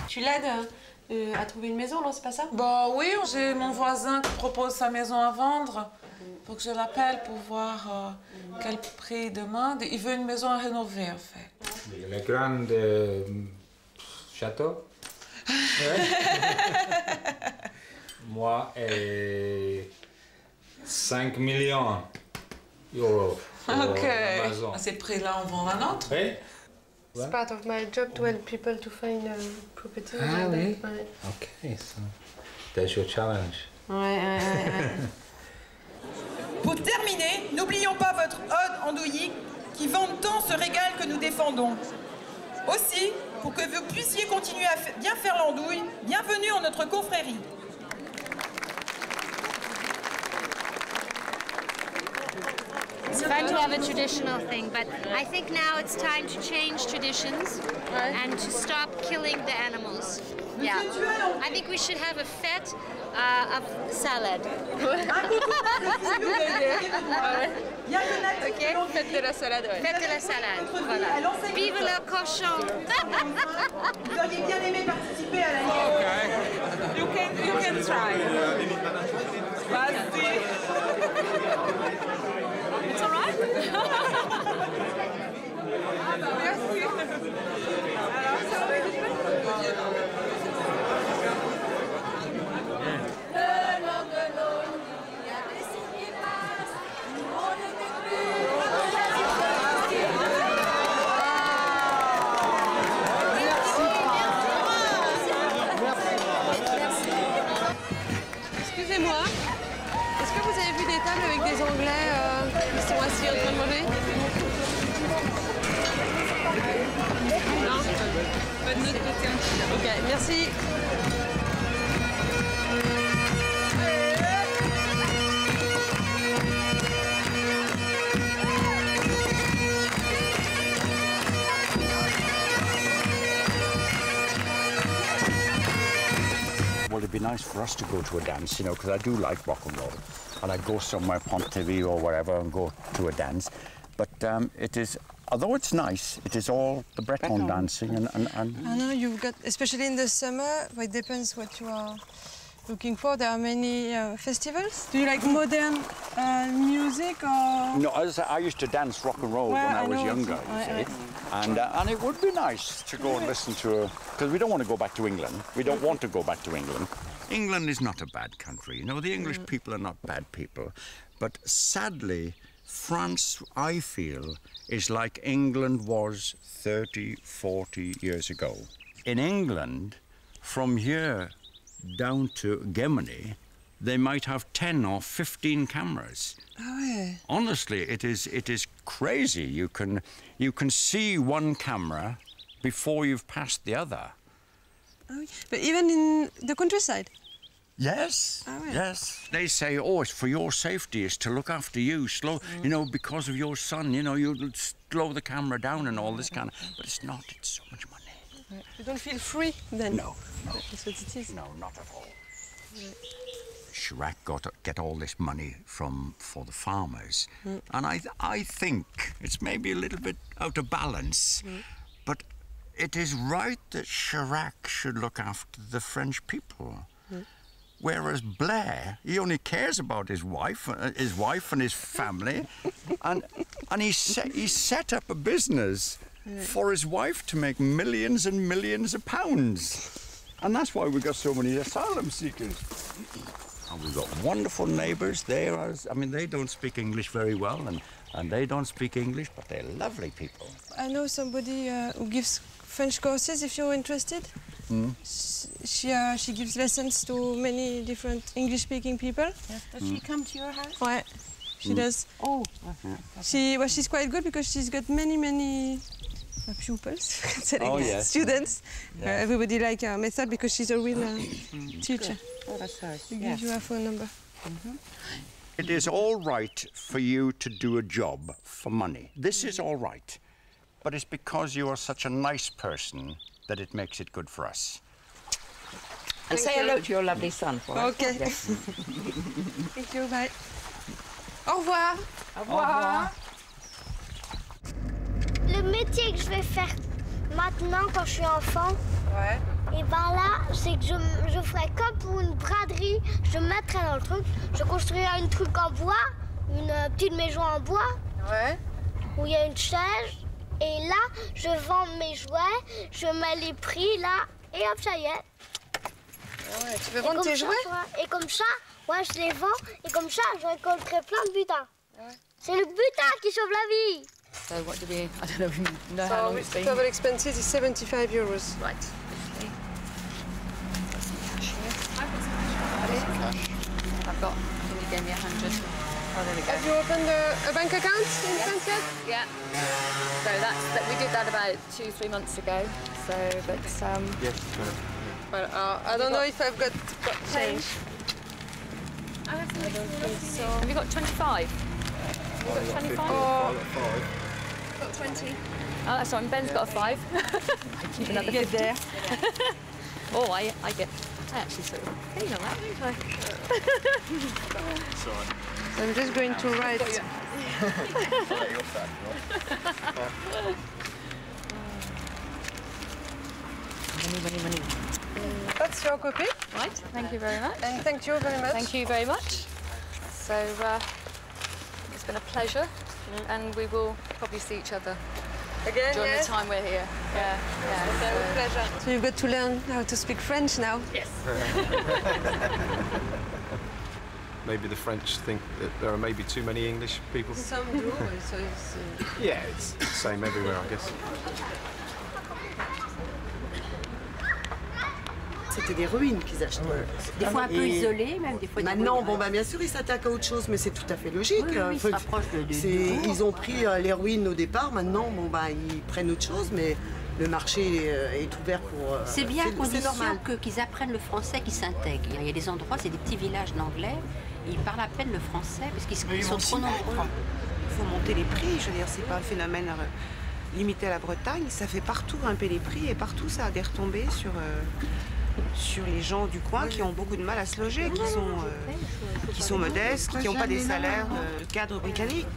[SPEAKER 2] Tu l'aides à trouver une maison, non, c'est pas ça?
[SPEAKER 21] Bah oui, j'ai mon voisin qui propose sa maison à vendre. Faut que je l'appelle pour voir quel prix il demande. Il veut une maison à rénover, en fait.
[SPEAKER 22] Le grand château. Moi, 5 millions d'euros pour la maison.
[SPEAKER 21] À ces prix-là, on vend la nôtre.
[SPEAKER 22] Oui.
[SPEAKER 2] It's part of my job to help people to find a property.
[SPEAKER 22] Ah oui? Ok, so that's your challenge.
[SPEAKER 2] Ouais.
[SPEAKER 23] Pour terminer, n'oublions pas votre ode andouilly qui vante tant ce régal que nous défendons. Aussi, pour que vous puissiez continuer à bien faire l'andouille, bienvenue en notre confrérie.
[SPEAKER 24] It's fun to have a traditional thing, but I think now it's time to change traditions and to stop killing the animals. Yeah, I think we should have a fête of salad.
[SPEAKER 2] Ok, fête de la salade, ouais.
[SPEAKER 24] Fête de la salade, voilà. Vive le cochon.
[SPEAKER 23] Vous auriez bien aimé participer à la
[SPEAKER 21] You can try. Vas-y.
[SPEAKER 2] It's all right? Excusez-moi, est-ce que vous avez vu des tables avec des Anglais qui sont assis en train de manger? Non? Pas de notre côté. Ok, merci.
[SPEAKER 25] Well, it'd be nice for us to go to a dance, you know, because I do like rock and roll. And I go somewhere, Pontivy or wherever, and go to a dance. But it is, although it's nice, it is all the Breton dancing and
[SPEAKER 2] I know you've got, especially in the summer, it depends what you are looking for. There are many festivals. Do you like modern music or?
[SPEAKER 25] No, as I used to dance rock and roll when I was younger, you see. And it would be nice to go and listen to because we don't want to go back to England. We don't want to go back to England. England is not a bad country. You know, the English people are not bad people. But sadly, France, I feel, is like England was 30, 40 years ago. In England, from here down to Gemini, they might have 10 or 15 cameras.
[SPEAKER 2] Ah ouais.
[SPEAKER 25] Honestly, it is crazy. You can see one camera before you've passed the other.
[SPEAKER 2] Ah oui. But even in the countryside?
[SPEAKER 25] Yes,
[SPEAKER 2] Ah ouais.
[SPEAKER 25] yes. They say, oh, it's for your safety, it's to look after you, slow, you know, because of your son, you know, you'll slow the camera down and all this kind of, but it's not, it's so much money.
[SPEAKER 2] You don't feel free then?
[SPEAKER 25] No, no.
[SPEAKER 2] That's what it is.
[SPEAKER 25] No, not at all. Chirac get all this money for the farmers, and I think it's maybe a little bit out of balance, but it is right that Chirac should look after the French people, whereas Blair, he only cares about his wife and his family, and he set up a business for his wife to make millions and millions of pounds, and that's why we got so many asylum seekers. And we've got wonderful neighbours there. I mean, they don't speak English very well, and they don't speak English, but they're lovely people.
[SPEAKER 2] I know somebody who gives French courses, if you're interested. She gives lessons to many different English-speaking people.
[SPEAKER 1] Yes. Does she come to your house?
[SPEAKER 2] Ouais, she does.
[SPEAKER 1] Oh.
[SPEAKER 2] She's quite good because she's got many pupils, students.
[SPEAKER 25] Yeah.
[SPEAKER 2] Everybody like her method because she's a real teacher.
[SPEAKER 1] Oh, that's nice.
[SPEAKER 2] She gives you her phone number.
[SPEAKER 25] It is all right for you to do a job for money. This is all right. But it's because you are such a nice person that it makes it good for us.
[SPEAKER 1] And say hello to your lovely son for us.
[SPEAKER 2] Okay.
[SPEAKER 1] Yes.
[SPEAKER 2] Thank you, bye. Au revoir.
[SPEAKER 1] Au revoir.
[SPEAKER 3] Le métier que je vais faire maintenant quand je suis enfant, et ben là, c'est que je ferais comme pour une braderie, je me mettrais dans le truc, je construirais un truc en bois, une petite maison en bois, où il y a une chaise, et là, je vends mes jouets, je mets les prix là, et hop, ça y est.
[SPEAKER 2] Ouais, tu peux vendre tes jouets?
[SPEAKER 3] Et comme ça, ouais, je les vends, et comme ça, je récolterai plein de butin. C'est le butin qui sauve la vie.
[SPEAKER 1] So what do we, I don't know if you know how long it's been.
[SPEAKER 2] Total expenses is 75 euros.
[SPEAKER 1] Right. I've got, you gave me 100. Oh, there we go.
[SPEAKER 2] Have you opened a bank account in France yet?
[SPEAKER 1] Yeah. So we did that about 2-3 months ago. So, but
[SPEAKER 25] Yes.
[SPEAKER 2] But I don't know if I've got change.
[SPEAKER 1] I don't think so. Have you got 25? Have you got 25?
[SPEAKER 2] Got 20.
[SPEAKER 1] Oh, that's right. Ben's got a 5. Keep another 50 there. Oh, I actually sort of paid on that, don't I?
[SPEAKER 2] So I'm just going to write.
[SPEAKER 1] Money.
[SPEAKER 2] That's your copy.
[SPEAKER 1] Right, thank you very much.
[SPEAKER 2] And thank you very much.
[SPEAKER 1] Thank you very much. So it's been a pleasure, and we will probably see each other
[SPEAKER 2] again
[SPEAKER 1] during the time we're here. Yeah.
[SPEAKER 2] So pleasure. So you've got to learn how to speak French now.
[SPEAKER 1] Yes.
[SPEAKER 13] Maybe the French think that there are maybe too many English people.
[SPEAKER 2] Some do, so it's...
[SPEAKER 13] Yeah, it's the same everywhere, I guess.
[SPEAKER 4] C'était des ruines qu'ils achetaient.
[SPEAKER 1] Des fois un peu isolées, même des fois.
[SPEAKER 4] Maintenant, bon, bien sûr, ils s'attaquent à autre chose, mais c'est tout à fait logique.
[SPEAKER 1] Oui, ils se rapprochent de
[SPEAKER 4] ils ont pris les ruines au départ. Maintenant, bon, ils prennent autre chose, mais le marché est ouvert pour.
[SPEAKER 1] C'est bien à condition
[SPEAKER 4] normal.
[SPEAKER 1] qu'ils apprennent le français, qu'ils s'intègrent. Il y a des endroits, c'est des petits villages d'anglais. Ils parlent à peine le français parce qu'ils sont trop nombreux.
[SPEAKER 4] Il faut monter les prix. Je veux dire, c'est pas un phénomène limité à la Bretagne. Ça fait partout grimper les prix et partout ça a des retombées sur les gens du coin qui ont beaucoup de mal à se loger, qui sont modestes, qui n'ont pas des salaires de cadres britanniques.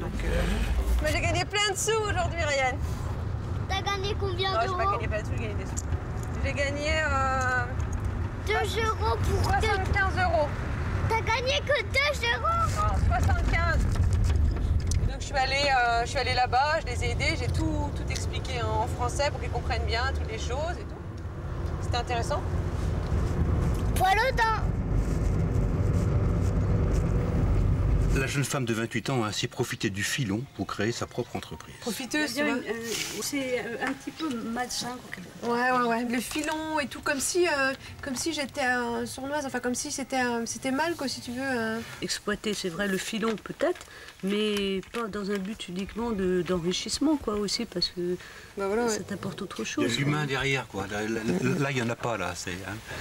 [SPEAKER 2] Mais j'ai gagné plein de sous aujourd'hui, Ryan.
[SPEAKER 3] T'as gagné combien d'euros?
[SPEAKER 2] Non, j'ai pas gagné pas de sous, j'ai gagné des sous. J'ai gagné
[SPEAKER 3] 2 euros pour
[SPEAKER 2] 75 euros.
[SPEAKER 3] T'as gagné que 2 euros?
[SPEAKER 2] Non, 75. Donc je suis allée là-bas, je les ai aidés, j'ai tout expliqué en français pour qu'ils comprennent bien toutes les choses et tout. C'était intéressant.
[SPEAKER 3] Poil au dents.
[SPEAKER 20] La jeune femme de 28 ans a ainsi profité du filon pour créer sa propre entreprise.
[SPEAKER 2] Profiteuse, tu vois.
[SPEAKER 5] C'est un petit peu malsain.
[SPEAKER 2] Ouais. Le filon et tout, comme si j'étais sournoise, enfin comme si c'était mal, quoi, si tu veux.
[SPEAKER 5] Exploiter, c'est vrai, le filon peut-être, mais pas dans un but uniquement d'enrichissement, quoi, aussi, parce que ça t'apporte autre chose.
[SPEAKER 20] Il y a l'humain derrière, quoi. Là, il n'y en a pas, là.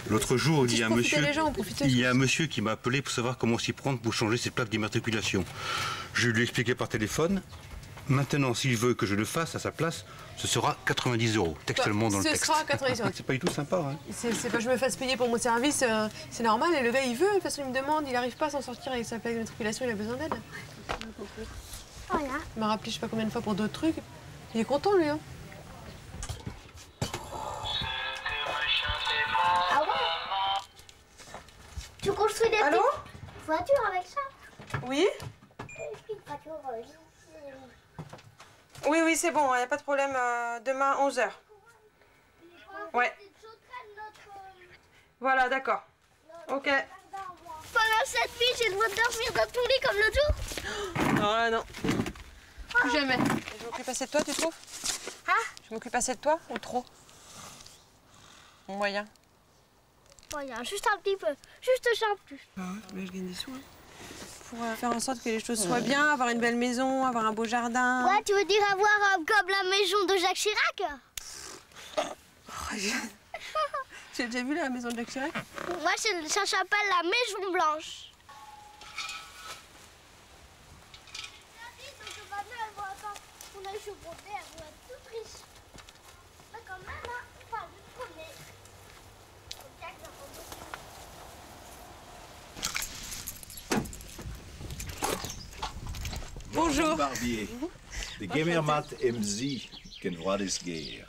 [SPEAKER 20] L'autre jour, il y a un monsieur qui m'a appelé pour savoir comment s'y prendre pour changer ses plaques d'immatriculation. Je lui ai expliqué par téléphone. Maintenant, s'il veut que je le fasse à sa place, ce sera 90 €, textuellement dans le texte.
[SPEAKER 2] Ce sera 90 €.
[SPEAKER 20] C'est pas du tout sympa. Hein.
[SPEAKER 2] C'est pas que je me fasse payer pour mon service, c'est normal. Et le gars, il veut, de toute façon, il me demande, il n'arrive pas à s'en sortir avec sa plaque d'immatriculation, il a besoin d'aide.
[SPEAKER 3] Voilà.
[SPEAKER 2] Il m'a rappelé je sais pas combien de fois pour d'autres trucs. Il est content, lui. Hein.
[SPEAKER 3] Ah ouais? Tu construis des petites voitures avec ça?
[SPEAKER 2] Oui. Oui, c'est bon, il n'y a pas de problème. Demain, 11 h. Ouais. Voilà, d'accord. Ok.
[SPEAKER 3] Pendant cette nuit, j'ai le droit de dormir dans ton lit comme l'autre jour?
[SPEAKER 2] Non, là, non. Plus jamais. Je m'occupe assez de toi, tu trouves? Je m'occupe assez de toi ou trop? Moyen.
[SPEAKER 3] Moyen, juste un petit peu. Juste un plus.
[SPEAKER 2] Mais je gagne des sous. Pour faire en sorte que les choses soient bien, avoir une belle maison, avoir un beau jardin.
[SPEAKER 3] Ouais, tu veux dire avoir comme la maison de Jacques Chirac?
[SPEAKER 2] Tu as déjà vu la maison de Jacques Chirac?
[SPEAKER 3] Moi, ça s'appelle la Maison Blanche.
[SPEAKER 2] Bonjour.
[SPEAKER 6] Barbier. De Gemermat MC, ken Vroades Geer.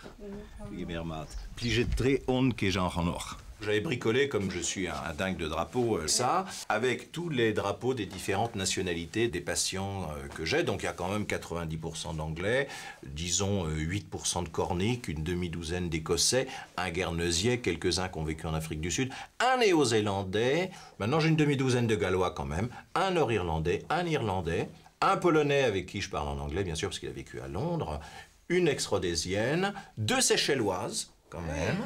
[SPEAKER 6] Gemermat. Plige très on que j'en renor. J'avais bricolé, comme je suis un dingue de drapeaux, ça, avec tous les drapeaux des différentes nationalités des patients que j'ai. Donc il y a quand même 90% d'anglais, disons 8% de corniques, une demi-douzaine d'écossais, un guernesiais, quelques-uns qui ont vécu en Afrique du Sud, un néo-zélandais, maintenant j'ai une demi-douzaine de gallois quand même, un nord-irlandais, un irlandais, un polonais avec qui je parle en anglais, bien sûr, parce qu'il a vécu à Londres, une ex-rhodésienne, 2 séchelloises, quand même,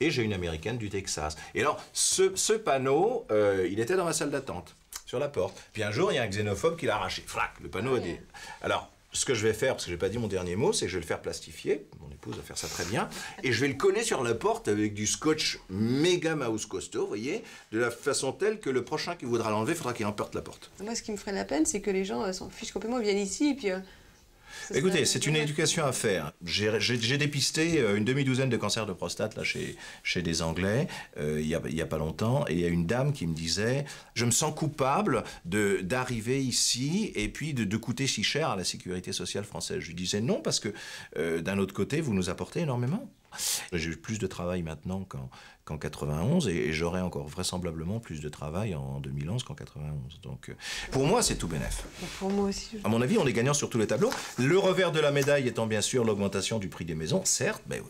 [SPEAKER 6] et j'ai une américaine du Texas. Et alors, ce panneau, il était dans ma salle d'attente, sur la porte. Puis un jour, il y a un xénophobe qui l'a arraché. Frac, le panneau a des... Alors, ce que je vais faire, parce que je n'ai pas dit mon dernier mot, c'est que je vais le faire plastifier. Mon épouse va faire ça très bien. Et je vais le coller sur la porte avec du scotch méga mouse costaud, vous voyez, de la façon telle que le prochain qui voudra l'enlever, il faudra qu'il emporte la porte.
[SPEAKER 2] Moi, ce qui me ferait la peine, c'est que les gens s'en fichent complètement, viennent ici, et puis...
[SPEAKER 6] Écoutez, c'est une éducation à faire. J'ai dépisté une demi-douzaine de cancers de prostate là, chez des Anglais il y a pas longtemps, et il y a une dame qui me disait « Je me sens coupable d'arriver ici et puis de coûter si cher à la sécurité sociale française. » Je lui disais « Non, parce que d'un autre côté, vous nous apportez énormément. » J'ai plus de travail maintenant qu'en 91 et j'aurai encore vraisemblablement plus de travail en 2011 qu'en 91. Donc pour moi, c'est tout bénef.
[SPEAKER 2] Pour moi aussi.
[SPEAKER 6] À mon avis, on est gagnant sur tous les tableaux. Le revers de la médaille étant bien sûr l'augmentation du prix des maisons, certes, mais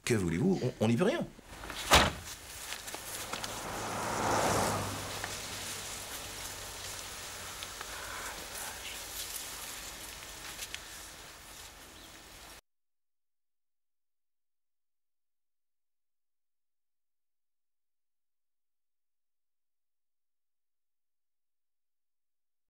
[SPEAKER 6] que voulez-vous, on n'y peut rien.